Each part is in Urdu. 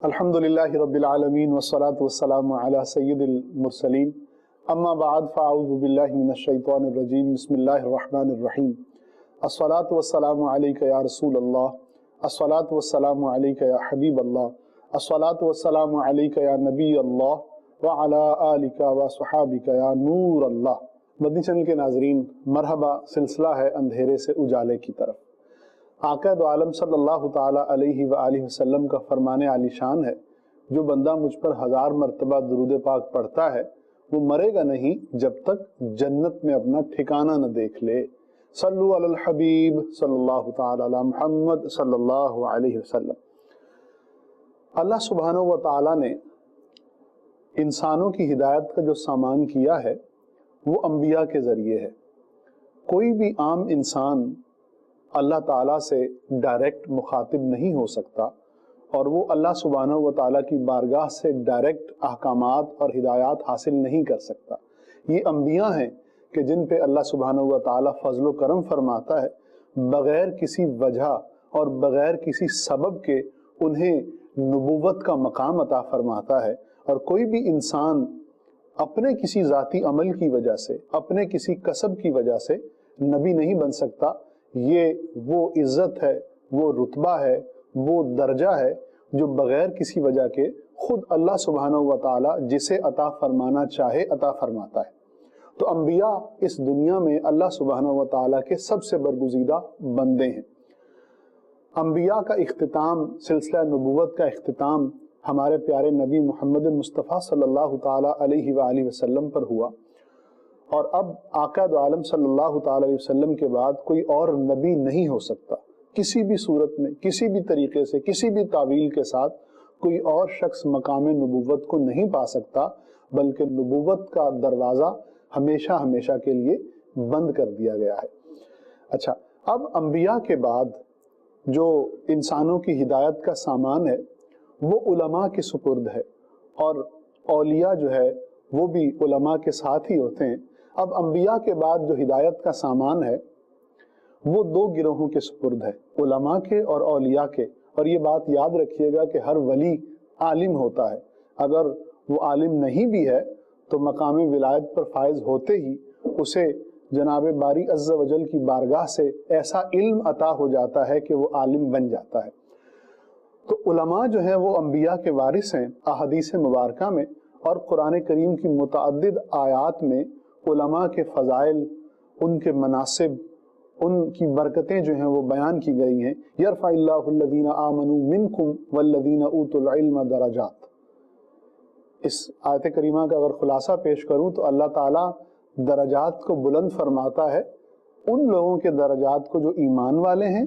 الحمدللہ رب العالمین والصلاة والسلام علی سید المرسلین اما بعد فاعوذ باللہ من الشیطان الرجیم بسم اللہ الرحمن الرحیم الصلاة والسلام علیک یا رسول اللہ، الصلاة والسلام علیک یا حبیب اللہ، الصلاة والسلام علیک یا نبی اللہ وعلی آلک وصحابک یا نور اللہ۔ مدنی چینل کے ناظرین، مرحبا، سلسلہ ہے اندھیرے سے اجالے کی طرف۔ آقا دو عالم صلی اللہ تعالیٰ علیہ وآلہ وسلم کا فرمان عالی شان ہے، جو بندہ مجھ پر 1000 مرتبہ درود پاک پڑھتا ہے وہ مرے گا نہیں جب تک جنت میں اپنا ٹھکانہ نہ دیکھ لے۔ صلو علی الحبیب صلی اللہ تعالیٰ علی محمد صلی اللہ علیہ وسلم۔ اللہ سبحانہ و تعالیٰ نے انسانوں کی ہدایت کا جو سامان کیا ہے وہ انبیاء کے ذریعے ہے۔ کوئی بھی عام انسان اللہ تعالیٰ سے ڈائریکٹ مخاطب نہیں ہو سکتا، اور وہ اللہ سبحانہ و تعالیٰ کی بارگاہ سے ڈائریکٹ احکامات اور ہدایات حاصل نہیں کر سکتا۔ یہ انبیاء ہیں کہ جن پہ اللہ سبحانہ و تعالیٰ فضل و کرم فرماتا ہے، بغیر کسی وجہ اور بغیر کسی سبب کے انہیں نبوت کا مقام عطا فرماتا ہے۔ اور کوئی بھی انسان اپنے کسی ذاتی عمل کی وجہ سے، اپنے کسی کسب کی وجہ سے نبی نہیں بن سکتا۔ یہ وہ عزت ہے، وہ رتبہ ہے، وہ درجہ ہے جو بغیر کسی وجہ کے خود اللہ سبحانہ و تعالیٰ جسے عطا فرمانا چاہے عطا فرماتا ہے۔ تو انبیاء اس دنیا میں اللہ سبحانہ و تعالیٰ کے سب سے برگزیدہ بندے ہیں۔ انبیاء کا اختتام، سلسلہ نبوت کا اختتام ہمارے پیارے نبی محمد مصطفیٰ صلی اللہ تعالیٰ علیہ وآلہ وسلم پر ہوا، اور اب آقا دو عالم صلی اللہ تعالیٰ علیہ وسلم کے بعد کوئی اور نبی نہیں ہو سکتا۔ کسی بھی صورت میں، کسی بھی طریقے سے، کسی بھی تعویل کے ساتھ کوئی اور شخص مقام نبوت کو نہیں پا سکتا، بلکہ نبوت کا دروازہ ہمیشہ ہمیشہ کے لیے بند کر دیا گیا ہے۔ اچھا، اب انبیاء کے بعد جو انسانوں کی ہدایت کا سامان ہے وہ علماء کے سپرد ہے، اور اولیاء جو ہے وہ بھی علماء کے ساتھ ہی ہوتے ہیں۔ اب انبیاء کے بعد جو ہدایت کا سامان ہے وہ دو گروہوں کے سپرد ہے، علماء کے اور اولیاء کے۔ اور یہ بات یاد رکھیے گا کہ ہر ولی عالم ہوتا ہے، اگر وہ عالم نہیں بھی ہے تو مقام ولایت پر فائز ہوتے ہی اسے جناب باری عز و جل کی بارگاہ سے ایسا علم عطا ہو جاتا ہے کہ وہ عالم بن جاتا ہے۔ تو علماء جو ہیں وہ انبیاء کے وارث ہیں۔ احادیث مبارکہ میں اور قرآن کریم کی متعدد آیات میں علماء کے فضائل، ان کے مناصب، ان کی برکتیں جو ہیں وہ بیان کی گئی ہیں۔ یرفع اللہ الذین آمنوا منکم والذین اوتوا العلم درجات۔ اس آیت کریمہ کا اگر خلاصہ پیش کروں تو اللہ تعالیٰ درجات کو بلند فرماتا ہے، ان لوگوں کے درجات کو جو ایمان والے ہیں،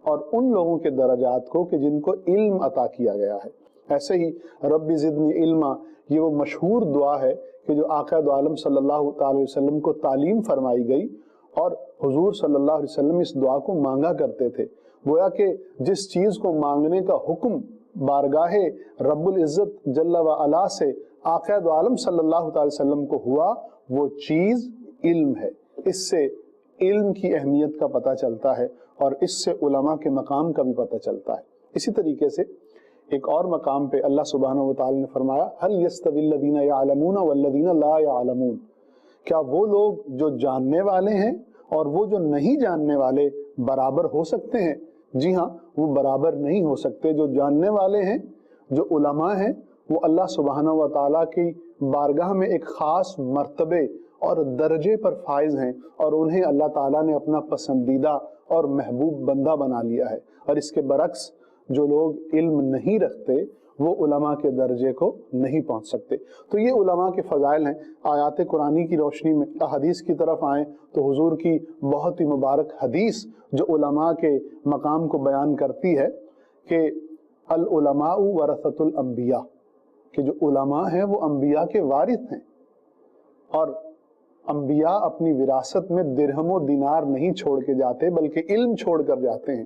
اور ان لوگوں کے درجات کو کہ جن کو علم عطا کیا گیا ہے۔ ایسے ہی رب زدنی علما، یہ وہ مشہور دعا ہے کہ جو آقا دو عالم صلی اللہ تعالی وسلم کو تعلیم فرمائی گئی، اور حضور صلی اللہ علیہ وسلم اس دعا کو مانگا کرتے تھے۔ گویا کہ جس چیز کو مانگنے کا حکم بارگاہ رب العزت جل و علا سے آقا دو عالم صلی اللہ تعالی وسلم کو ہوا، وہ چیز علم ہے۔ اس سے علم کی اہمیت کا پتہ چلتا ہے، اور اس سے علماء کے مقام کا بھی پتہ چلتا ہے۔ اسی طریقے سے ایک اور مقام پہ اللہ سبحانہ و تعالی نے فرمایا، هل يستوي الذين يعلمون والذين لا يعلمون، کیا وہ لوگ جو جاننے والے ہیں اور وہ جو نہیں جاننے والے برابر ہو سکتے ہیں؟ جی ہاں، وہ برابر نہیں ہو سکتے۔ جو جاننے والے ہیں، جو علماء ہیں، وہ اللہ سبحانہ و تعالیٰ کی بارگاہ میں ایک خاص مرتبے اور درجے پر فائز ہیں، اور انہیں اللہ تعالیٰ نے اپنا پسندیدہ اور محبوب بندہ بنا لیا ہے۔ اور اس کے برعکس جو لوگ علم نہیں رکھتے وہ علماء کے درجے کو نہیں پہنچ سکتے۔ تو یہ علماء کے فضائل ہیں۔ آیات قرآنی کی روشنی میں احادیث کی طرف آئیں تو حضور کی بہت ہی مبارک حدیث جو علماء کے مقام کو بیان کرتی ہے کہ العلماء ورثۃ الانبیاء، کہ جو علماء ہیں وہ انبیاء کے وارث ہیں، اور انبیاء اپنی وراثت میں درہم و دینار نہیں چھوڑ کے جاتے بلکہ علم چھوڑ کر جاتے ہیں۔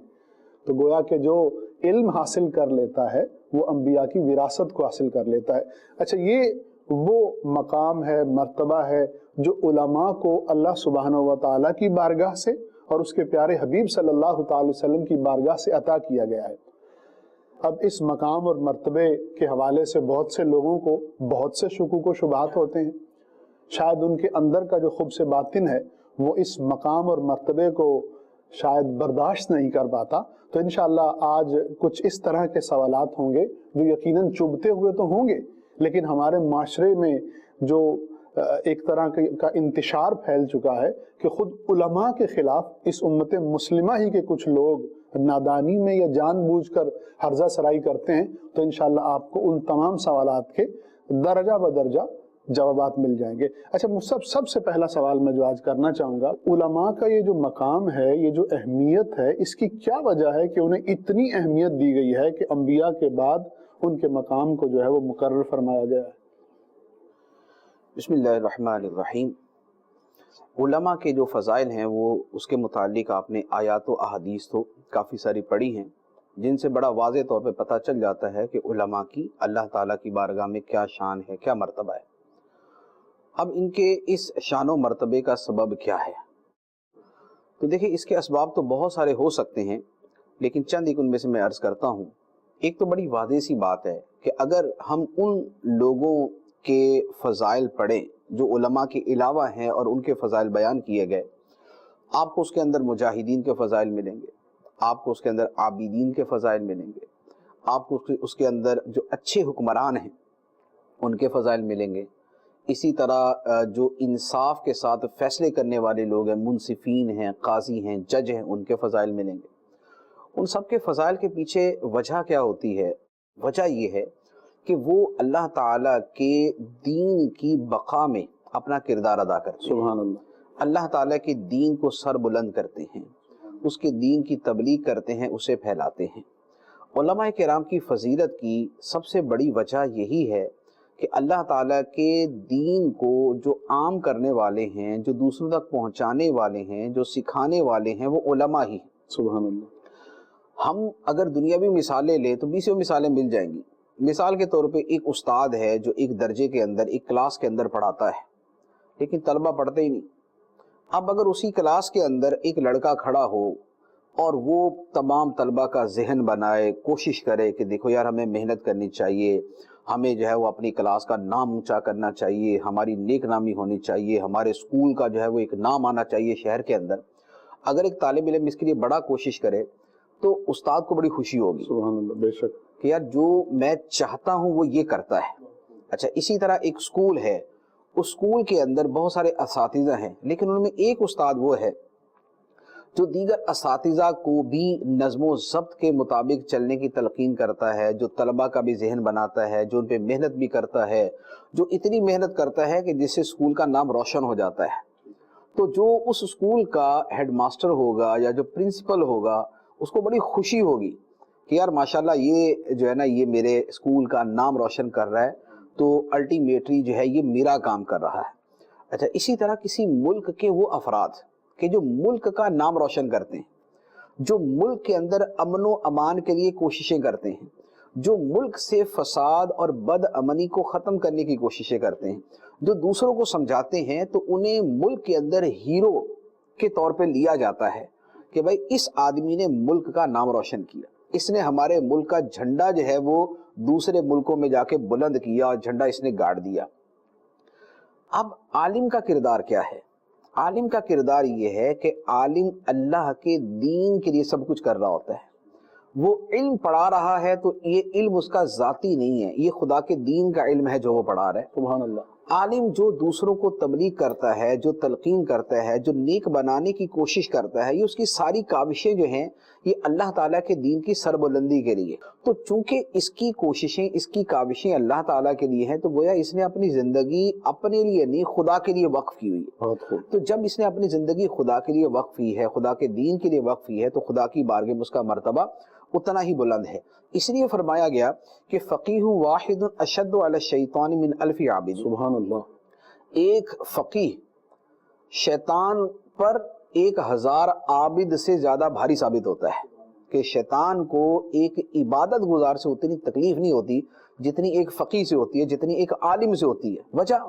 تو گویا کہ جو علم حاصل کر لیتا ہے وہ انبیاء کی وراثت کو حاصل کر لیتا ہے۔ اچھا، یہ وہ مقام ہے، مرتبہ ہے جو علماء کو اللہ سبحانہ و تعالیٰ کی بارگاہ سے اور اس کے پیارے حبیب صلی اللہ تعالی وسلم کی بارگاہ سے عطا کیا گیا ہے۔ اب اس مقام اور مرتبے کے حوالے سے بہت سے لوگوں کو بہت سے شکوک و شبہات ہوتے ہیں، شاید ان کے اندر کا جو خبث باطن ہے وہ اس مقام اور مرتبے کو شاید برداشت نہیں کر پاتا۔ تو انشاءاللہ آج کچھ اس طرح کے سوالات ہوں گے جو یقیناً چبھتے ہوئے تو ہوں گے، لیکن ہمارے معاشرے میں جو ایک طرح کا انتشار پھیل چکا ہے کہ خود علماء کے خلاف اس امت مسلمہ ہی کے کچھ لوگ نادانی میں یا جان بوجھ کر ہرزہ سرائی کرتے ہیں، تو انشاءاللہ آپ کو ان تمام سوالات کے درجہ بدرجہ جوابات مل جائیں گے۔ اچھا، سب سے پہلا سوال میں جو آج کرنا چاہوں گا، علماء کا یہ جو مقام ہے، یہ جو اہمیت ہے، اس کی کیا وجہ ہے کہ انہیں اتنی اہمیت دی گئی ہے کہ انبیاء کے بعد ان کے مقام کو جو ہے وہ مقرر فرمایا گیا ہے؟ بسم اللہ الرحمن الرحیم۔ علماء کے جو فضائل ہیں وہ اس کے متعلق آپ نے آیات و احادیث تو کافی ساری پڑھی ہیں، جن سے بڑا واضح طور پہ پتہ چل جاتا ہے کہ علماء کی اللہ تعالیٰ کی بارگاہ میں کیا شان ہے، کیا مرتبہ ہے۔ اب ان کے اس شان و مرتبے کا سبب کیا ہے؟ تو دیکھیں، اس کے اسباب تو بہت سارے ہو سکتے ہیں، لیکن چند ایک ان میں سے میں عرض کرتا ہوں۔ ایک تو بڑی واضح سی بات ہے کہ اگر ہم ان لوگوں کے فضائل پڑھیں جو علماء کے علاوہ ہیں اور ان کے فضائل بیان کیے گئے، آپ کو اس کے اندر مجاہدین کے فضائل ملیں گے، آپ کو اس کے اندر عابدین کے فضائل ملیں گے، آپ کو اس کے اندر جو اچھے حکمران ہیں ان کے فضائل ملیں گے، اسی طرح جو انصاف کے ساتھ فیصلے کرنے والے لوگ ہیں، منصفین ہیں، قاضی ہیں، جج ہیں، ان کے فضائل ملیں گے۔ ان سب کے فضائل کے پیچھے وجہ کیا ہوتی ہے؟ وجہ یہ ہے کہ وہ اللہ تعالیٰ کے دین کی بقا میں اپنا کردار ادا کرتے ہیں۔ سبحان اللہ۔ اللہ تعالیٰ کے دین کو سر بلند کرتے ہیں، اس کے دین کی تبلیغ کرتے ہیں، اسے پھیلاتے ہیں۔ علماء کرام کی فضیلت کی سب سے بڑی وجہ یہی ہے کہ اللہ تعالیٰ کے دین کو جو عام کرنے والے ہیں، جو دوسروں تک پہنچانے والے ہیں، جو سکھانے والے ہیں، وہ علماء ہی۔ سبحان اللہ۔ ہم اگر دنیاوی مثالیں لیں تو 20 مثالیں مل جائیں گی۔ مثال کے طور پہ ایک استاد ہے جو ایک درجے کے اندر، ایک کلاس کے اندر پڑھاتا ہے، لیکن طلبہ پڑھتے ہی نہیں۔ اب اگر اسی کلاس کے اندر ایک لڑکا کھڑا ہو اور وہ تمام طلبہ کا ذہن بنائے، کوشش کرے کہ دیکھو یار ہمیں محنت کرنی چاہیے، ہمیں جو ہے وہ اپنی کلاس کا نام اونچا کرنا چاہیے، ہماری نیک نامی ہونی چاہیے، ہمارے اسکول کا جو ہے وہ ایک نام آنا چاہیے شہر کے اندر، اگر ایک طالب علم اس کے لیے بڑا کوشش کرے تو استاد کو بڑی خوشی ہوگی۔ سبحان اللہ، بے شک، کہ یار جو میں چاہتا ہوں وہ یہ کرتا ہے۔ اچھا، اسی طرح ایک اسکول ہے، اس اسکول کے اندر بہت سارے اساتذہ ہیں، لیکن ان میں ایک استاد وہ ہے جو دیگر اساتذہ کو بھی نظم و ضبط کے مطابق چلنے کی تلقین کرتا ہے، جو طلبہ کا بھی ذہن بناتا ہے، جو ان پہ محنت بھی کرتا ہے، جو اتنی محنت کرتا ہے کہ جس سے اسکول کا نام روشن ہو جاتا ہے۔ تو جو اس اسکول کا ہیڈ ماسٹر ہوگا یا جو پرنسپل ہوگا، اس کو بڑی خوشی ہوگی کہ یار ماشاءاللہ یہ جو ہے نا، یہ میرے اسکول کا نام روشن کر رہا ہے، تو الٹیمیٹلی جو ہے یہ میرا کام کر رہا ہے۔ اچھا، اسی طرح کسی ملک کے وہ افراد کہ جو ملک کا نام روشن کرتے ہیں، جو ملک کے اندر امن و امان کے لیے کوششیں کرتے ہیں، جو ملک سے فساد اور بد امنی کو ختم کرنے کی کوششیں کرتے ہیں، جو دوسروں کو سمجھاتے ہیں، تو انہیں ملک کے اندر ہیرو کے طور پہ لیا جاتا ہے کہ بھائی اس آدمی نے ملک کا نام روشن کیا، اس نے ہمارے ملک کا جھنڈا جو ہے وہ دوسرے ملکوں میں جا کے بلند کیا اور جھنڈا اس نے گاڑ دیا۔ اب عالم کا کردار کیا ہے؟ عالم کا کردار یہ ہے کہ عالم اللہ کے دین کے لیے سب کچھ کر رہا ہوتا ہے۔ وہ علم پڑھا رہا ہے تو یہ علم اس کا ذاتی نہیں ہے، یہ خدا کے دین کا علم ہے جو وہ پڑھا رہا ہے۔ سبحان اللہ۔ عالم جو دوسروں کو تبلیغ کرتا ہے، جو تلقین کرتا ہے، جو نیک بنانے کی کوشش کرتا ہے، یہ اس کی ساری کاوشیں جو ہیں یہ اللہ تعالیٰ کے دین کی سربلندی کے لیے۔ تو چونکہ اس کی کوششیں، اس کی کاوشیں اللہ تعالیٰ کے لیے ہیں، تو گویا اس نے اپنی زندگی اپنے لیے نہیں، خدا کے لیے وقف کی ہوئی ہے۔ بہت خوب۔ تو جب اس نے اپنی زندگی خدا کے لیے وقف کی ہے، خدا کے دین کے لیے وقف کی ہے، تو خدا کی بارگاہ میں اس کا مرتبہ اتنا ہی بلند ہے۔ اس لیے فرمایا گیا کہ فقیہ واحد اشد علی الشیطان من الف عابد۔ سبحان اللہ۔ ایک فقیہ شیطان پر 1000 عابد سے زیادہ بھاری ثابت ہوتا ہے، کہ شیطان کو ایک عبادت گزار سے اتنی تکلیف نہیں ہوتی جتنی ایک فقیہ سے ہوتی ہے، جتنی ایک عالم سے ہوتی ہے۔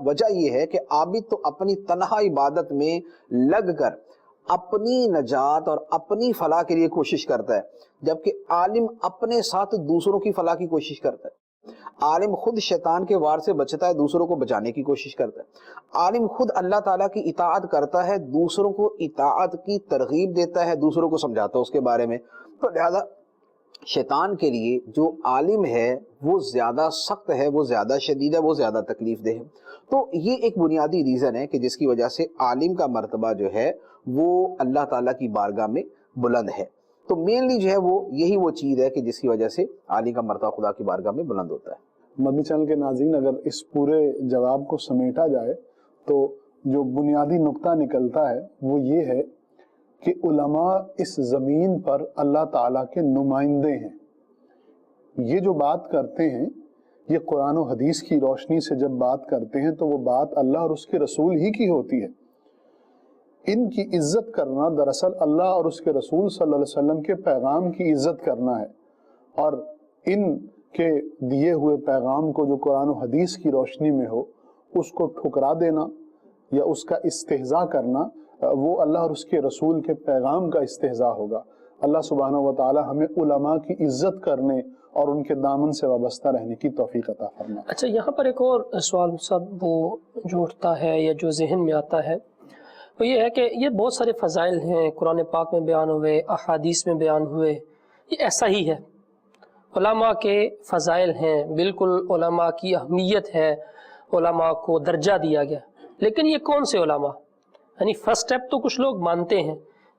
وجہ یہ ہے کہ عابد تو اپنی تنہا عبادت میں لگ کر اپنی نجات اور اپنی فلاح کے لیے کوشش کرتا ہے، جبکہ عالم اپنے ساتھ دوسروں کی فلاح کی کوشش کرتا ہے۔ عالم خود شیطان کے وار سے بچتا ہے، دوسروں کو بچانے کی کوشش کرتا ہے۔ عالم خود اللہ تعالیٰ کی اطاعت کرتا ہے، دوسروں کو اطاعت کی ترغیب دیتا ہے، دوسروں کو سمجھاتا ہے اس کے بارے میں۔ تو لہذا شیطان کے لیے جو عالم ہے وہ زیادہ سخت ہے، وہ زیادہ شدید ہے، وہ زیادہ تکلیف دہ ہے۔ تو یہ ایک بنیادی ریزن ہے کہ جس کی وجہ سے عالم کا مرتبہ جو ہے وہ اللہ تعالیٰ کی بارگاہ میں بلند ہے۔ تو مینلی جو ہے وہ یہی وہ چیز ہے کہ جس کی وجہ سے عالم کا مرتبہ خدا کی بارگاہ میں بلند ہوتا ہے۔ مدنی چینل کے ناظرین، اگر اس پورے جواب کو سمیٹا جائے تو جو بنیادی نقطہ نکلتا ہے وہ یہ ہے کہ علماء اس زمین پر اللہ تعالیٰ کے نمائندے ہیں۔ یہ جو بات کرتے ہیں یہ قرآن و حدیث کی روشنی سے جب بات کرتے ہیں تو وہ بات اللہ اور اس کے رسول ہی کی ہوتی ہے۔ ان کی عزت کرنا دراصل اللہ اور اس کے رسول صلی اللہ علیہ وسلم کے پیغام کی عزت کرنا ہے، اور ان کے دیے ہوئے پیغام کو جو قرآن و حدیث کی روشنی میں ہو اس کو ٹھکرا دینا یا اس کا استہزاء کرنا وہ اللہ اور اس کے رسول کے پیغام کا استہزاء ہوگا۔ اللہ سبحانہ و تعالی ہمیں علماء کی عزت کرنے اور ان کے دامن سے وابستہ رہنے کی توفیق عطا فرمائے۔ اچھا، یہاں پر ایک اور سوال صاحب وہ جو اٹھتا ہے یا جو ذہن میں آتا ہے وہ یہ ہے کہ یہ بہت سارے فضائل ہیں، قرآن پاک میں بیان ہوئے، احادیث میں بیان ہوئے، یہ ایسا ہی ہے، علماء کے فضائل ہیں، بالکل علماء کی اہمیت ہے، علماء کو درجہ دیا گیا، لیکن یہ کون سے علماء؟ یعنی فرسٹ اسٹیپ تو کچھ لوگ مانتے ہیں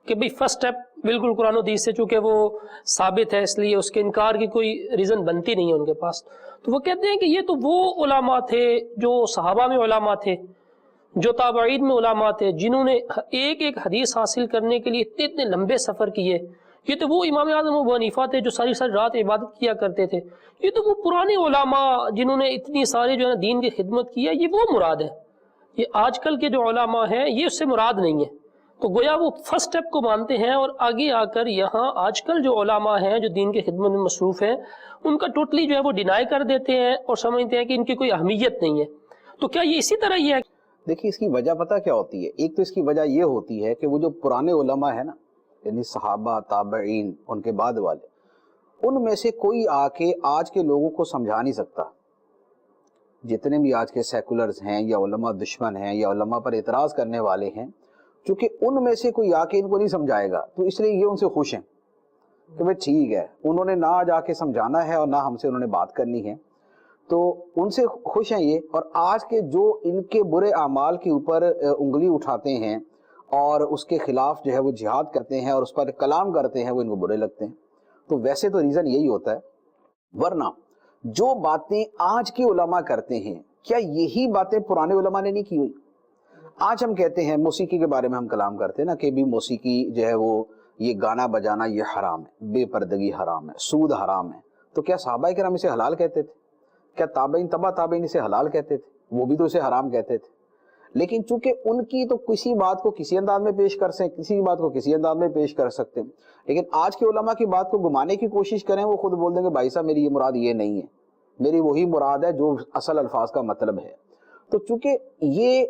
کہ بھئی فرسٹ اسٹیپ بالکل قرآن و حدیث سے چونکہ وہ ثابت ہے اس لیے اس کے انکار کی کوئی ریزن بنتی نہیں ہے ان کے پاس، تو وہ کہتے ہیں کہ یہ تو وہ علماء تھے جو صحابہ میں علماء تھے، جو تابعین میں علماء تھے، جنہوں نے ایک ایک حدیث حاصل کرنے کے لیے اتنے لمبے سفر کیے۔ یہ تو وہ امام اعظم ابو حنیفہ تھے جو ساری رات عبادت کیا کرتے تھے۔ یہ تو وہ پرانے علماء جنہوں نے اتنی ساری جو ہے دین کی خدمت کی ہے، یہ وہ مراد ہے۔ یہ آج کل کے جو علماء ہیں یہ اس سے مراد نہیں ہے۔ تو گویا وہ فرسٹ اسٹیپ کو مانتے ہیں اور آگے آ کر یہاں آج کل جو علماء ہیں جو دین کی خدمت میں مصروف ہیں ان کا ٹوٹلی جو ہے وہ ڈینائی کر دیتے ہیں اور سمجھتے ہیں کہ ان کی کوئی اہمیت نہیں ہے۔ تو کیا یہ اسی طرح ہی ہے؟ دیکھیے اس کی وجہ پتہ کیا ہوتی ہے؟ ایک تو اس کی وجہ یہ ہوتی ہے کہ وہ جو پرانے علماء ہیں نا، یعنی صحابہ، تابعین، ان کے بعد والے، ان میں سے کوئی آ کے آج کے لوگوں کو سمجھا نہیں سکتا۔ جتنے بھی آج کے سیکولرز ہیں یا علماء دشمن ہیں یا علماء پر اعتراض کرنے والے ہیں، چونکہ ان میں سے کوئی آ کے ان کو نہیں سمجھائے گا، تو اس لیے یہ ان سے خوش ہیں کہ بھئی ٹھیک ہے، انہوں نے نہ جا کے سمجھانا ہے اور نہ ہم سے انہوں نے بات کرنی ہے، تو ان سے خوش ہیں یہ۔ اور آج کے جو ان کے برے اعمال کے اوپر انگلی اٹھاتے ہیں اور اس کے خلاف جو ہے وہ جہاد کرتے ہیں اور اس پر کلام کرتے ہیں، وہ ان کو برے لگتے ہیں۔ تو ویسے تو ریزن یہی ہوتا ہے، ورنہ جو باتیں آج کے علماء کرتے ہیں کیا یہی باتیں پرانے علماء نے نہیں کی ہوئی؟ آج ہم کہتے ہیں موسیقی کے بارے میں ہم کلام کرتے ہیں نا کہ بھی موسیقی جو ہے وہ یہ گانا بجانا یہ حرام ہے، بے پردگی حرام ہے، سود حرام ہے۔ تو کیا صحابہ کرام اسے حلال کہتے تھے؟ کیا تابعین تبع تابعین اسے حلال کہتے تھے؟ وہ بھی تو اسے حرام کہتے تھے۔ لیکن چونکہ ان کی تو کسی بات کو کسی انداز میں پیش کر سکتے، کسی بات کو کسی انداز میں پیش کر سکتے ہیں، لیکن آج کے علماء کی بات کو گھمانے کی کوشش کریں، وہ خود بول دیں گے بھائی صاحب میری یہ مراد یہ نہیں ہے، میری وہی مراد ہے جو اصل الفاظ کا مطلب ہے۔ تو چونکہ یہ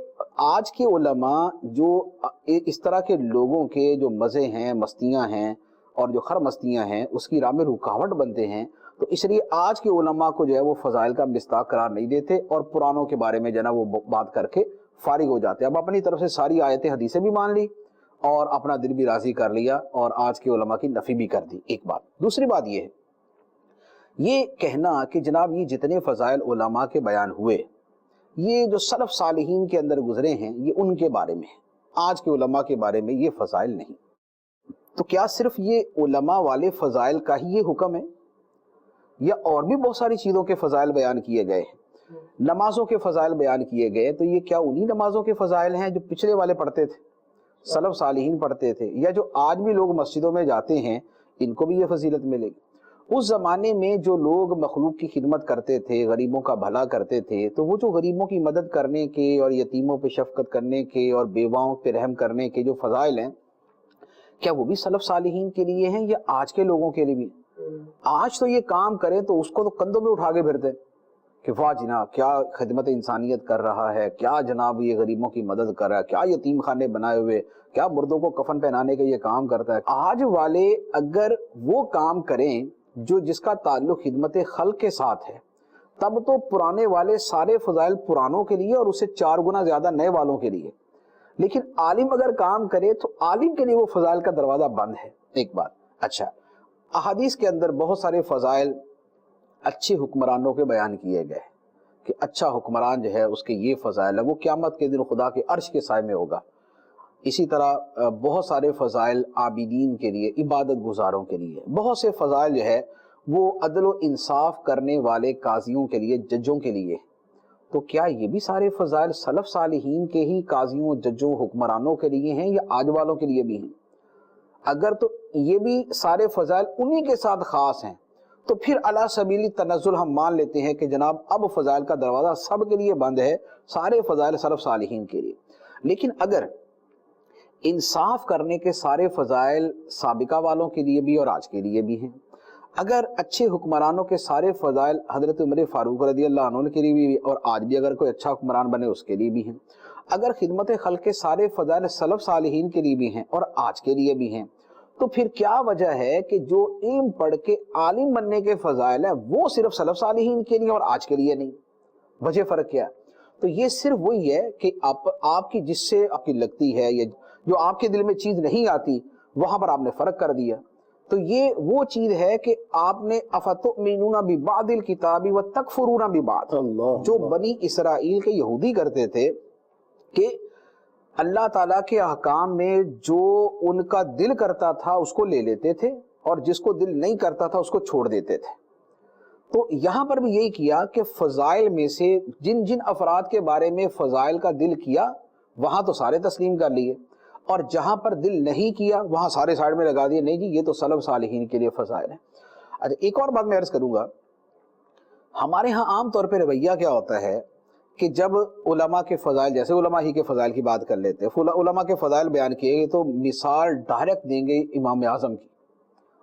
آج کے علماء جو اس طرح کے لوگوں کے جو مزے ہیں، مستیاں ہیں اور جو خر مستیاں ہیں اس کی راہ میں رکاوٹ بنتے ہیں، تو اس لیے آج کے علماء کو جو ہے وہ فضائل کا مصداق قرار نہیں دیتے اور پرانوں کے بارے میں جو ہے نا وہ بات کر کے فارغ ہو جاتے ہیں۔ اب اپنی طرف سے ساری آیتیں حدیثیں بھی مان لی اور اپنا دل بھی راضی کر لیا اور آج کے علماء کی نفی بھی کر دی، ایک بات۔ دوسری بات یہ ہے، یہ کہنا کہ جناب یہ جتنے فضائل علماء کے بیان ہوئے یہ جو سلف صالحین کے اندر گزرے ہیں یہ ان کے بارے میں ہے، آج کے علماء کے بارے میں یہ فضائل نہیں۔ تو کیا صرف یہ علماء والے فضائل کا ہی یہ حکم ہے یا اور بھی بہت ساری چیزوں کے فضائل بیان کیے گئے ہیں؟ نمازوں کے فضائل بیان کیے گئے، تو یہ کیا انہی نمازوں کے فضائل ہیں جو پچھلے والے پڑھتے تھے، سلف صالحین پڑھتے تھے، یا جو آج بھی لوگ مسجدوں میں جاتے ہیں ان کو بھی یہ فضیلت ملے گی؟ اس زمانے میں جو لوگ مخلوق کی خدمت کرتے تھے، غریبوں کا بھلا کرتے تھے، تو وہ جو غریبوں کی مدد کرنے کے اور یتیموں پہ شفقت کرنے کے اور بیواؤں پہ رحم کرنے کے جو فضائل ہیں، کیا وہ بھی سلف صالحین کے لیے ہیں یا آج کے لوگوں کے لیے بھی؟ آج تو یہ کام کریں تو اس کو تو کندھوں پہ اٹھا کے پھرتے کہ واہ جناب کیا خدمت انسانیت کر رہا ہے، کیا جناب یہ غریبوں کی مدد کر رہا ہے، کیا یتیم خانے بنائے ہوئے، کیا مردوں کو کفن پہنانے کے یہ کام کرتا ہے۔ آج والے اگر وہ کام کریں جو جس کا تعلق خدمت خلق کے ساتھ ہے، تب تو پرانے والے سارے فضائل پرانوں کے لیے اور اس سے 4 گنا زیادہ نئے والوں کے لیے، لیکن عالم اگر کام کرے تو عالم کے لیے وہ فضائل کا دروازہ بند ہے۔ ایک بات۔ اچھا، احادیث کے اندر بہت سارے فضائل اچھے حکمرانوں کے بیان کیے گئے کہ اچھا حکمران جو ہے اس کے یہ فضائل ہے، وہ قیامت کے دن خدا کے عرش کے سائے میں ہوگا۔ اسی طرح بہت سارے فضائل عابدین کے لیے، عبادت گزاروں کے لیے، بہت سے فضائل جو ہے وہ عدل و انصاف کرنے والے قاضیوں کے لیے، ججوں کے لیے۔ تو کیا یہ بھی سارے فضائل سلف صالحین کے ہی قاضیوں، ججوں، حکمرانوں کے لیے ہیں یا آج والوں کے لیے بھی ہیں؟ اگر تو یہ بھی سارے فضائل انہی کے ساتھ خاص ہیں تو پھر علی سبیل تنزل ہم مان لیتے ہیں کہ جناب اب فضائل کا دروازہ سب کے لیے بند ہے، سارے فضائل سلف صالحین کے لیے۔ لیکن اگر انصاف کرنے کے سارے فضائل سابقہ والوں کے لیے بھی اور آج کے لیے بھی ہیں، اگر اچھے حکمرانوں کے سارے فضائل حضرت عمر فاروق رضی اللہ عنہ کے لیے بھی اور آج بھی اگر کوئی اچھا حکمران بنے اس کے لیے بھی ہیں، اگر خدمت خلق کے سارے فضائل سلف صالحین کے لیے بھی ہیں اور آج کے لیے بھی ہیں، تو پھر کیا وجہ ہے کہ جو علم پڑھ کے عالم بننے کے فضائل ہیں وہ صرف سلف صالحین کے لیے اور آج کے لیے نہیں؟ وجہ فرق کیا ہے؟ تو یہ صرف وہی ہے کہ آپ کی جس سے آپ کی لگتی ہے یا جو آپ کے دل میں چیز نہیں آتی وہاں پر آپ نے فرق کر دیا۔ تو یہ وہ چیز ہے کہ آپ نے افتؤمنون ببعض الکتاب وتکفرون ببعض، جو بنی اسرائیل کے یہودی کرتے تھے کہ اللہ تعالیٰ کے احکام میں جو ان کا دل کرتا تھا اس کو لے لیتے تھے اور جس کو دل نہیں کرتا تھا اس کو چھوڑ دیتے تھے۔ تو یہاں پر بھی یہی کیا کہ فضائل میں سے جن جن افراد کے بارے میں فضائل کا دل کیا وہاں تو سارے تسلیم کر لیے، اور جہاں پر دل نہیں کیا وہاں سارے سائڈ میں لگا دیے، نہیں جی یہ تو سلف صالحین کے لیے فضائل ہیں۔ اچھا، ایک اور بات میں عرض کروں گا، ہمارے ہاں عام طور پہ رویہ کیا ہوتا ہے کہ جب علماء کے فضائل، جیسے علماء ہی کے فضائل کی بات کر لیتے ہیں، علماء کے فضائل بیان کیے گئے تو مثال ڈائریکٹ دیں گے امام اعظم کی،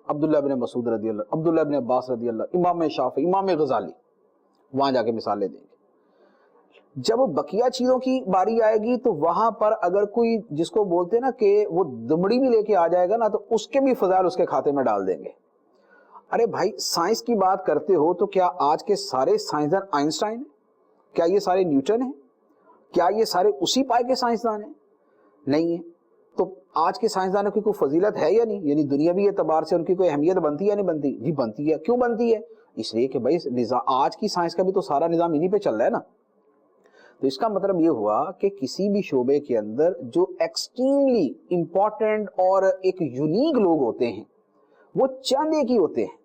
عبداللہ ابن مسعود رضی اللہ، عبداللہ ابن عباس رضی اللہ، امام شافعی، امام غزالی، وہاں جا کے مثالیں دیں گے۔ جب بقیہ چیزوں کی باری آئے گی تو وہاں پر اگر کوئی جس کو بولتے نا کہ وہ دمڑی بھی لے کے آ جائے گا نا تو اس کے بھی فضائل اس کے کھاتے میں ڈال دیں گے۔ ارے بھائی سائنس کی بات کرتے ہو تو کیا آج کے سارے سائنسدان آئنسٹائن ہیں؟ کیا یہ سارے نیوٹن ہیں؟ کیا یہ سارے اسی پائے کے سائنسدان ہیں؟ نہیں ہیں۔ تو آج کے سائنسدانوں کی کوئی فضیلت ہے یا نہیں؟ یعنی دنیاوی اعتبار سے ان کی کوئی اہمیت بنتی ہے یا نہیں بنتی؟ جی بنتی ہے۔ کیوں بنتی ہے؟ اس لیے کہ بھائی آج کی سائنس کا بھی تو سارا نظام انہی پہ چل رہا ہے نا۔ تو اس کا مطلب یہ ہوا کہ کسی بھی شعبے کے اندر جو ایکسٹریملی امپورٹنٹ اور ایک یونیک لوگ ہوتے ہیں وہ چند ایک ہی ہوتے ہیں،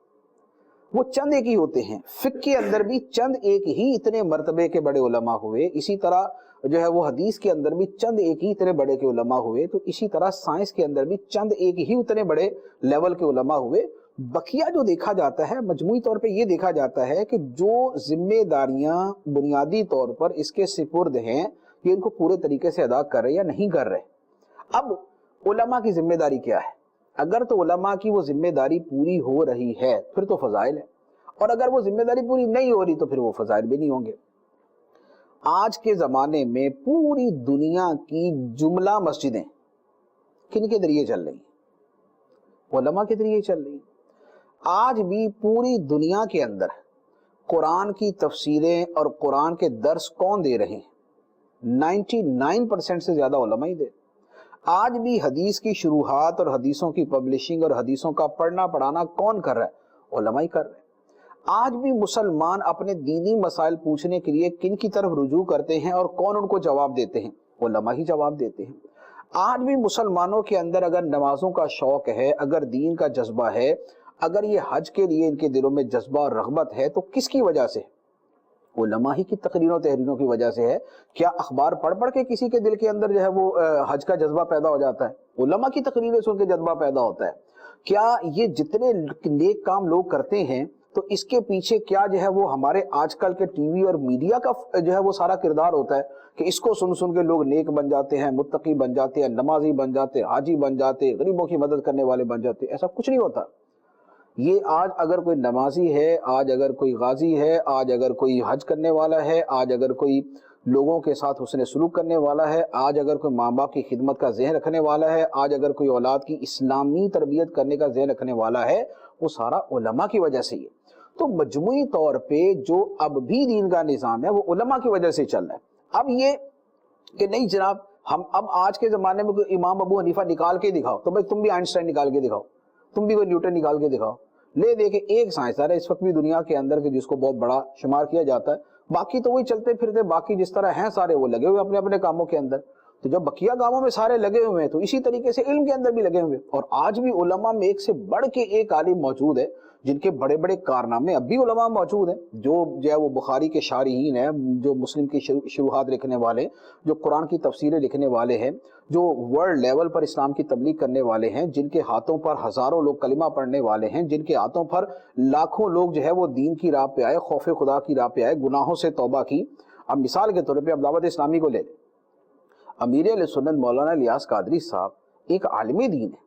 وہ چند ایک ہی ہوتے ہیں۔ فقہ کے اندر بھی چند ایک ہی اتنے مرتبے کے بڑے علماء ہوئے، اسی طرح جو ہے وہ حدیث کے اندر بھی چند ایک ہی اتنے بڑے کے علماء ہوئے، تو اسی طرح سائنس کے اندر بھی چند ایک ہی اتنے بڑے لیول کے علماء ہوئے۔ بقیہ جو دیکھا جاتا ہے مجموعی طور پہ یہ دیکھا جاتا ہے کہ جو ذمہ داریاں بنیادی طور پر اس کے سپرد ہیں یہ ان کو پورے طریقے سے ادا کر رہے یا نہیں کر رہے۔ اب علماء کی ذمہ داری کیا ہے؟ اگر تو علماء کی وہ ذمہ داری پوری ہو رہی ہے پھر تو فضائل ہے، اور اگر وہ ذمہ داری پوری نہیں ہو رہی تو پھر وہ فضائل بھی نہیں ہوں گے۔ آج کے زمانے میں پوری دنیا کی جملہ مسجدیں کن کے ذریعے چل رہی ہیں؟ علماء کے ذریعے چل رہی ہیں۔ آج بھی پوری دنیا کے اندر قرآن کی تفسیریں اور قرآن کے درس کون دے رہے ہیں؟ 99% سے زیادہ علماء ہی دے۔ آج بھی حدیث کی شروحات اور حدیثوں کی پبلشنگ اور حدیثوں کا پڑھنا پڑھانا کون کر رہا ہے؟ علماء ہی کر رہے ہیں۔ آج بھی مسلمان اپنے دینی مسائل پوچھنے کے لیے کن کی طرف رجوع کرتے ہیں اور کون ان کو جواب دیتے ہیں؟ علماء ہی جواب دیتے ہیں۔ آج بھی مسلمانوں کے اندر اگر نمازوں کا شوق ہے، اگر دین کا جذبہ ہے، اگر یہ حج کے لیے ان کے دلوں میں جذبہ اور رغبت ہے تو کس کی وجہ سے؟ علماء ہی کی تقریروں تحریروں کی وجہ سے ہے۔ کیا اخبار پڑھ پڑھ کے کسی کے دل کے اندر جو ہے وہ حج کا جذبہ پیدا ہو جاتا ہے؟ علماء کی تقریریں سن کے جذبہ پیدا ہوتا ہے۔ کیا یہ جتنے نیک کام لوگ کرتے ہیں تو اس کے پیچھے کیا جو ہے وہ ہمارے آج کل کے ٹی وی اور میڈیا کا جو ہے وہ سارا کردار ہوتا ہے کہ اس کو سن سن کے لوگ نیک بن جاتے ہیں، متقی بن جاتے ہیں، نمازی بن جاتے ہیں، حاجی بن جاتے ہیں، غریبوں کی مدد کرنے والے بن جاتے ہیں؟ ایسا کچھ نہیں ہوتا۔ یہ آج اگر کوئی نمازی ہے، آج اگر کوئی غازی ہے، آج اگر کوئی حج کرنے والا ہے، آج اگر کوئی لوگوں کے ساتھ حسن سلوک کرنے والا ہے، آج اگر کوئی ماں باپ کی خدمت کا ذہن رکھنے والا ہے، آج اگر کوئی اولاد کی اسلامی تربیت کرنے کا ذہن رکھنے والا ہے، وہ سارا علماء کی وجہ سے ہی ہے۔ تو مجموعی طور پہ جو اب بھی دین کا نظام ہے وہ علماء کی وجہ سے چل رہا ہے۔ اب یہ کہ نہیں جناب ہم اب آج کے زمانے میں کوئی امام ابو حنیفہ نکال کے دکھاؤ تو بھائی تم بھی آئنسٹائن نکال کے دکھاؤ، تم بھی کوئی نیوٹن نکال کے دکھاؤ، لے دے کے ایک سائنسدان ہے اس وقت بھی دنیا کے اندر کہ جس کو بہت بڑا شمار کیا جاتا ہے، باقی تو وہی چلتے پھرتے باقی جس طرح ہیں سارے وہ لگے ہوئے اپنے اپنے کاموں کے اندر۔ تو جب بقیہ کاموں میں سارے لگے ہوئے ہیں تو اسی طریقے سے علم کے اندر بھی لگے ہوئے، اور آج بھی علماء میں ایک سے بڑھ کے ایک عالم موجود ہے جن کے بڑے بڑے کارنامے اب بھی علماء موجود ہیں، جو ہے وہ بخاری کے شارحین ہیں، جو مسلم کی شروحات لکھنے والے، جو قرآن کی تفسیریں لکھنے والے ہیں، جو ورلڈ لیول پر اسلام کی تبلیغ کرنے والے ہیں، جن کے ہاتھوں پر ہزاروں لوگ کلمہ پڑھنے والے ہیں، جن کے ہاتھوں پر لاکھوں لوگ جو ہے وہ دین کی راہ پہ آئے، خوف خدا کی راہ پہ آئے، گناہوں سے توبہ کی۔ اب مثال کے طور پہ اب دعوت اسلامی کو لے لیں، امیر اہل سنت مولانا الیاس قادری صاحب ایک عالم دین ہے،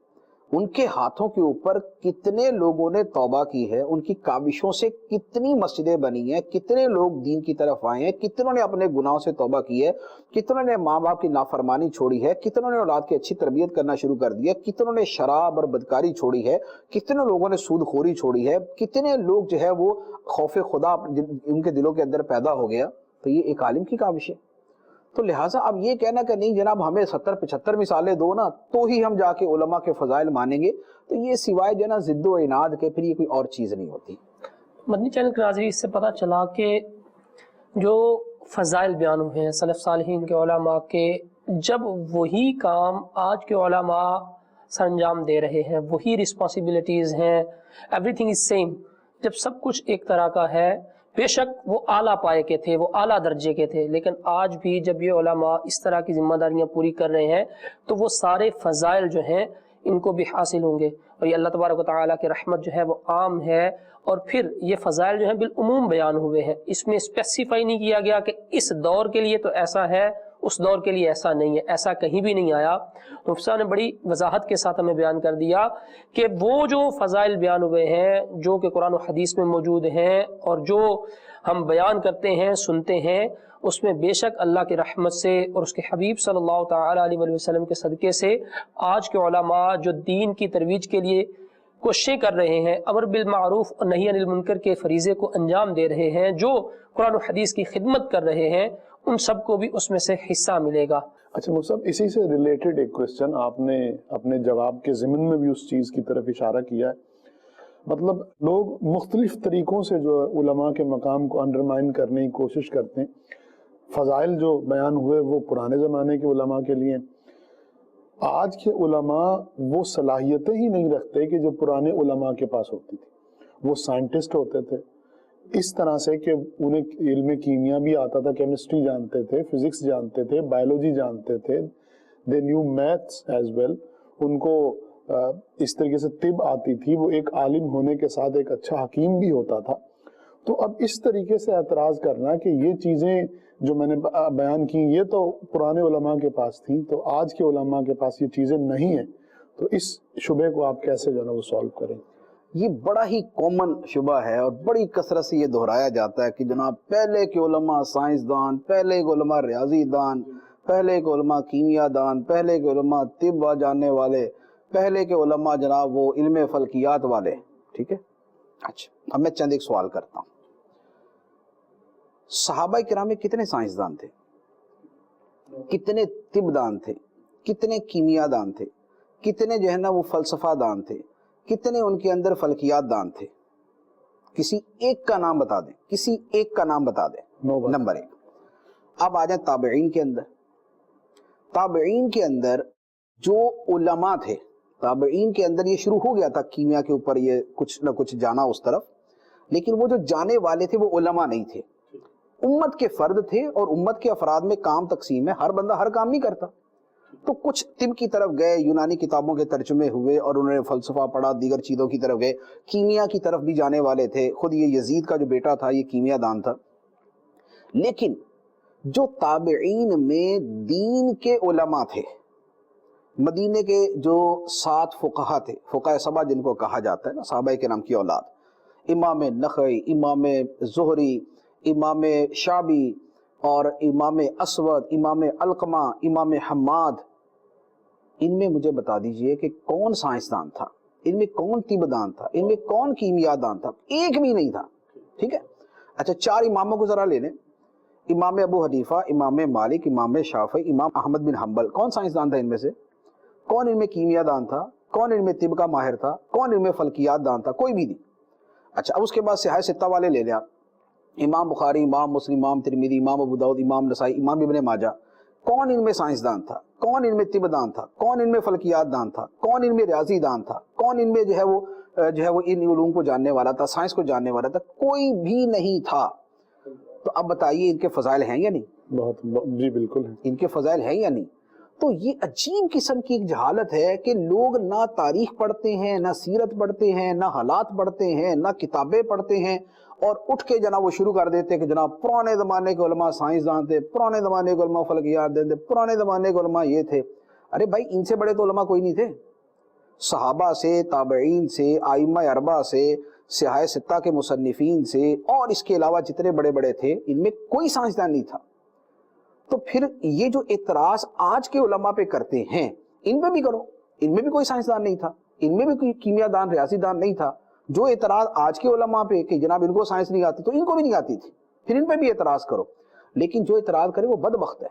ان کے ہاتھوں کے اوپر کتنے لوگوں نے توبہ کی ہے، ان کی کاوشوں سے کتنی مسجدیں بنی ہیں، کتنے لوگ دین کی طرف آئے ہیں، کتنوں نے اپنے گناہوں سے توبہ کی ہے، کتنوں نے ماں باپ کی نافرمانی چھوڑی ہے، کتنوں نے اولاد کی اچھی تربیت کرنا شروع کر دی ہے، کتنوں نے شراب اور بدکاری چھوڑی ہے، کتنے لوگوں نے سود خوری چھوڑی ہے، کتنے لوگ جو ہے وہ خوف خدا ان کے دلوں کے اندر پیدا ہو گیا۔ تو یہ ایک عالم کی کاوش ہے۔ تو لہٰذا اب یہ کہنا کہ نہیں جناب ہمیں 70-75 مثالیں دو نا تو ہی ہم جا کے علماء کے فضائل مانیں گے، تو یہ سوائے جو ہے نا ضد و عناد کے پھر یہ کوئی اور چیز نہیں ہوتی۔ مدنی چینل کے ناظرین، اس سے پتہ چلا کہ جو فضائل بیان ہوئے ہیں سلف صالحین کے علماء کے، جب وہی کام آج کے علماء سر انجام دے رہے ہیں، وہی رسپانسبلٹیز ہیں، ایوری تھنگ از سیم، جب سب کچھ ایک طرح کا ہے، بے شک وہ اعلیٰ پائے کے تھے، وہ اعلیٰ درجے کے تھے، لیکن آج بھی جب یہ علماء اس طرح کی ذمہ داریاں پوری کر رہے ہیں تو وہ سارے فضائل جو ہیں ان کو بھی حاصل ہوں گے، اور یہ اللہ تبارک و تعالیٰ کی رحمت جو ہے وہ عام ہے۔ اور پھر یہ فضائل جو ہیں بالعموم بیان ہوئے ہیں، اس میں اسپیسیفائی نہیں کیا گیا کہ اس دور کے لیے تو ایسا ہے، اس دور کے لیے ایسا نہیں ہے، ایسا کہیں بھی نہیں آیا۔ مفتی صاحب نے بڑی وضاحت کے ساتھ ہمیں بیان کر دیا کہ وہ جو فضائل بیان ہوئے ہیں جو کہ قرآن و حدیث میں موجود ہیں اور جو ہم بیان کرتے ہیں سنتے ہیں، اس میں بے شک اللہ کی رحمت سے اور اس کے حبیب صلی اللہ تعالیٰ علیہ وسلم کے صدقے سے آج کے علماء جو دین کی ترویج کے لیے کوششیں کر رہے ہیں، امر بالمعروف اور نہی عن المنکر کے فریضے کو انجام دے رہے ہیں، جو قرآن و حدیث کی خدمت کر رہے ہیں، ان سب کو بھی اس میں سے حصہ ملے گا۔ اچھا مفتی صاحب، اسی سے ریلیٹڈ ایک کوسچن، آپ نے اپنے جواب کے ضمن میں بھی اس چیز کی طرف اشارہ کیا ہے، مطلب لوگ مختلف طریقوں سے جو علماء کے مقام کو انڈرمائن کرنے کی کوشش کرتے ہیں۔ فضائل جو بیان ہوئے وہ پرانے زمانے کے علماء کے لیے، آج کے علماء وہ صلاحیتیں ہی نہیں رکھتے کہ جو پرانے علماء کے پاس ہوتی تھی۔ وہ سائنٹسٹ ہوتے تھے اس طرح سے کہ انہیں علم کیمیا بھی آتا تھا، کیمسٹری جانتے تھے، فزکس جانتے تھے، بایولوجی جانتے تھے، they knew maths as well, ان کو اس طریقے سے طب آتی تھی، وہ ایک عالم ہونے کے ساتھ ایک اچھا حکیم بھی ہوتا تھا۔ تو اب اس طریقے سے اعتراض کرنا کہ یہ چیزیں جو میں نے بیان کی یہ تو پرانے علماء کے پاس تھیں، تو آج کے علماء کے پاس یہ چیزیں نہیں ہیں، تو اس شبہ کو آپ کیسے جو ہے وہ سالو کریں؟ یہ بڑا ہی کامن شبہ ہے اور بڑی کثرت سے یہ دہرایا جاتا ہے کہ جناب پہلے کے علماء سائنسدان، پہلے کے علماء ریاضی دان، پہلے کے علماء کیمیا دان، پہلے کے علماء طب جاننے والے، پہلے کے علماء جناب وہ علم فلکیات والے، ٹھیک ہے۔ اچھا اب میں چند ایک سوال کرتا ہوں، صحابہ کرام میں کتنے سائنسدان تھے، کتنے طب دان تھے، کتنے کیمیا دان تھے، کتنے جو ہے نا وہ فلسفہ دان تھے، کتنے ان کے اندر فلکیات دان تھے؟ کسی ایک کا نام بتا دیں، کسی ایک کا نام بتا دیں۔ نمبر ایک۔ اب آ جائیں تابعین کے اندر۔ تابعین کے اندر جو علماء تھے، تابعین کے اندر یہ شروع ہو گیا تھا کیمیا کے اوپر یہ کچھ نہ کچھ جانا اس طرف، لیکن وہ جو جانے والے تھے وہ علماء نہیں تھے، امت کے فرد تھے، اور امت کے افراد میں کام تقسیم ہے، ہر بندہ ہر کام نہیں کرتا۔ تو کچھ طب کی طرف گئے، یونانی کتابوں کے ترجمے ہوئے اور انہوں نے فلسفہ پڑھا، دیگر چیزوں کی طرف گئے، کیمیا کی طرف بھی جانے والے تھے، خود یہ یزید کا جو بیٹا تھا یہ کیمیا دان تھا۔ لیکن جو تابعین میں دین کے علماء تھے، مدینے کے جو 7 فقہا تھے، فقہ سبا جن کو کہا جاتا ہے نا، صحابہ کرام کی اولاد، امام نخعی، امام زہری، امام شعبی اور امام اسود، امام علقمہ، امام حماد، ان میں مجھے بتا دیجئے کہ کون سائنسدان تھا، ان میں کون طبدان تھا، ان میں کون کیمیا دان تھا؟ ایک بھی نہیں تھا، ٹھیک ہے؟ اچھا 4 اماموں کو ذرا لے لیں، امام ابو حنیفہ، امام مالک، امام شافعی، امام احمد بن حنبل، کون سائنسدان تھا ان میں سے؟ کون ان میں کیمیا دان تھا؟ کون ان میں طب کا ماہر تھا؟ کون ان میں فلکیات دان تھا؟ کوئی بھی نہیں۔ اچھا اب اس کے بعد صحاح ستہ والے لے لیں آپ، امام بخاری، امام مسلم، امام ترمذی، امام ابو داؤد، امام نسائی، امام ابن ماجہ، کون ان میں سائنسدان تھا؟ کون ان میں طب دان تھا؟ کون ان میں فلکیات دان تھا؟ کون ان میں ریاضی دان تھا؟ کون ان میں جو ہے وہ ان علوم کو جاننے والا تھا، سائنس کو جاننے والا تھا؟ کوئی بھی نہیں تھا۔ تو اب بتائیے ان کے فضائل ہیں یا نہیں؟ جی بالکل ہے، ان کے فضائل ہیں یا نہیں؟ تو یہ عجیب قسم کی ایک جہالت ہے کہ لوگ نہ تاریخ پڑھتے ہیں، نہ سیرت پڑھتے ہیں، نہ حالات پڑھتے ہیں، نہ کتابیں پڑھتے ہیں، اور اٹھ کے جناب وہ شروع کر دیتے کہ جناب پرانے زمانے کے علماء سائنسدان تھے، پرانے زمانے کے علماء فلکیات دان تھے، پرانے زمانے کے علماء یہ تھے۔ ارے بھائی ان سے بڑے تو علماء کوئی نہیں تھے، صحابہ سے، تابعین سے، ائمہ اربعہ سے، صحاح ستہ کے مصنفین سے، اور اس کے علاوہ جتنے بڑے بڑے تھے ان میں کوئی سائنسدان نہیں تھا۔ تو پھر یہ جو اعتراض آج کے علماء پہ کرتے ہیں ان پہ بھی کرو، ان میں بھی کوئی سائنسدان نہیں تھا، ان میں بھی کوئی کیمیا دان، ریاضی دان نہیں تھا۔ جو اعتراض آج کے علماء پہ کہ جناب ان کو سائنس نہیں آتی تو ان کو بھی نہیں آتی تھی، پھر ان پہ بھی اعتراض کرو۔ لیکن جو اعتراض کرے وہ بدبخت ہے،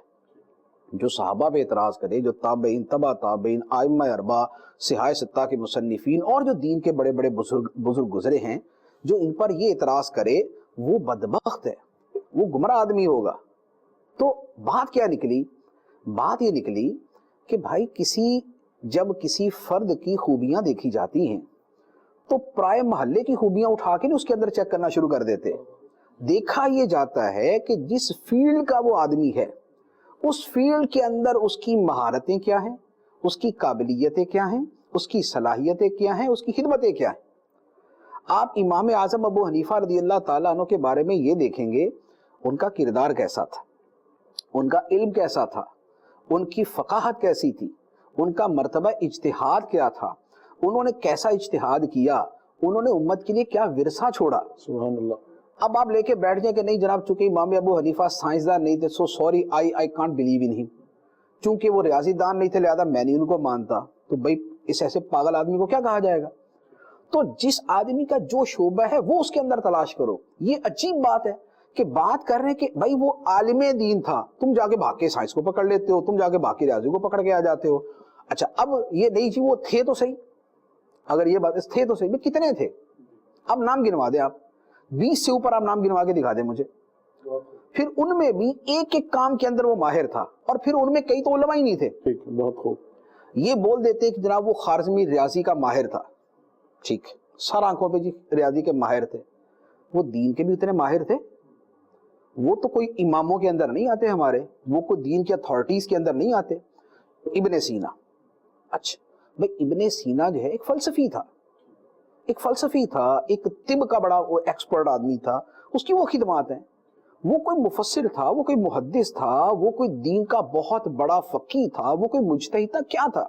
جو صحابہ پہ اعتراض کرے، جو تابعین، تبع تابعین، ائمہ اربعہ، صحاح ستہ کے مصنفین اور جو دین کے بڑے بڑے بزرگ گزرے ہیں، جو ان پر یہ اعتراض کرے وہ بدبخت ہے، وہ گمراہ آدمی ہوگا۔ تو بات کیا نکلی؟ بات یہ نکلی کہ بھائی جب کسی فرد کی خوبیاں دیکھی جاتی ہیں تو پرائے محلے کی خوبیاں اٹھا کے اس کے اندر چیک کرنا شروع کر دیتے۔ دیکھا یہ جاتا ہے کہ جس فیلڈ کا وہ آدمی ہے اس فیلڈ کے اندر اس کی مہارتیں کیا ہیں، اس کی قابلیتیں کیا ہیں، اس کی صلاحیتیں کیا ہیں، اس کی خدمتیں کیا ہیں۔ آپ امام اعظم ابو حنیفہ رضی اللہ تعالیٰ عنہ کے بارے میں یہ دیکھیں گے ان کا کردار کیسا تھا، ان کا علم کیسا تھا، ان کی فقاہت کیسی تھی، ان کا مرتبہ اجتہاد کیا تھا، انہوں نے کیسا اجتہاد کیا، انہوں نے امت کے لیے کیا ورثہ چھوڑا۔ سبحان اللہ۔ اب آپ لے کے بیٹھ جائیں کہ نہیں جناب چونکہ امام ابو حنیفہ سائنسدان نہیں تھے so sorry I can't believe in ہم، چونکہ وہ ریاضی دان نہیں تھے لہذا میں نہیں ان کو مانتا۔ تو بھائی اس ایسے پاگل آدمی کو کیا کہا جائے گا؟ تو جس آدمی کا جو شعبہ ہے وہ اس کے اندر تلاش کرو۔ یہ عجیب بات ہے کہ بات کر رہے ہیں کہ بھائی وہ عالم دین تھا، تم جا کے بھاگ کے سائنس کو پکڑ لیتے ہو، تم جا کے باقی ریاضی کو پکڑ کے آ جاتے ہو۔ اچھا اب یہ نہیں جی وہ تھے تو صحیح، اگر یہ بات تھے تو صحیح، کتنے تھے؟ اب نام گنوا دیں آپ، 20 سے اوپر آپ نام گنوا کے دکھا دیں مجھے۔ پھر ان میں بھی ایک ایک کام کے اندر وہ ماہر تھا، اور پھر ان میں کئی تو علماء ہی نہیں تھے۔ ٹھیک ہے، بہت خوب۔ یہ بول دیتے کہ جناب وہ خارزمی ریاضی کا ماہر تھا، ٹھیک، سر آنکھوں پہ جی ریاضی کے ماہر تھے، وہ دین کے بھی اتنے ماہر تھے؟ وہ تو کوئی اماموں کے اندر نہیں آتے ہمارے، وہ کوئی دین کے اتھارٹیز کے اندر نہیں آتے۔ ابن سینا، اچھا بھائی ابن سینا جو ہے ایک فلسفی تھا، ایک فلسفی تھا، ایک طب کا بڑا ایکسپرٹ آدمی تھا، اس کی وہ خدمات ہیں۔ وہ کوئی مفسر تھا، وہ کوئی محدث تھا، وہ کوئی دین کا بہت بڑا فقیہ تھا، وہ کوئی مجتہد تھا، کیا تھا؟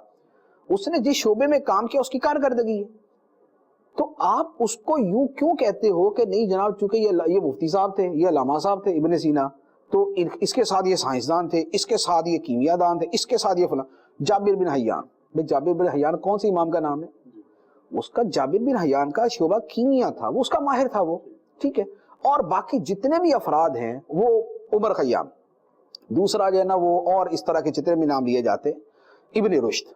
اس نے جس شعبے میں کام کیا اس کی کارکردگی ہے۔ تو آپ اس کو یوں کیوں کہتے ہو کہ نہیں جناب چونکہ یہ مفتی صاحب تھے، یہ علامہ صاحب تھے ابن سینا، تو اس کے ساتھ یہ سائنسدان تھے، اس کے ساتھ یہ کیمیا دان تھے، اس کے ساتھ یہ فلاں۔ جابر بن حیان، بھائی جابر بن حیان کون سے امام کا نام ہے؟ اس کا جابر بن حیان کا شعبہ کیمیا تھا، وہ اس کا ماہر تھا وہ، ٹھیک ہے۔ اور باقی جتنے بھی افراد ہیں وہ عمر خیام، دوسرا جو ہے نا وہ، اور اس طرح کے جتنے بھی نام لیے جاتے، ابن رشد،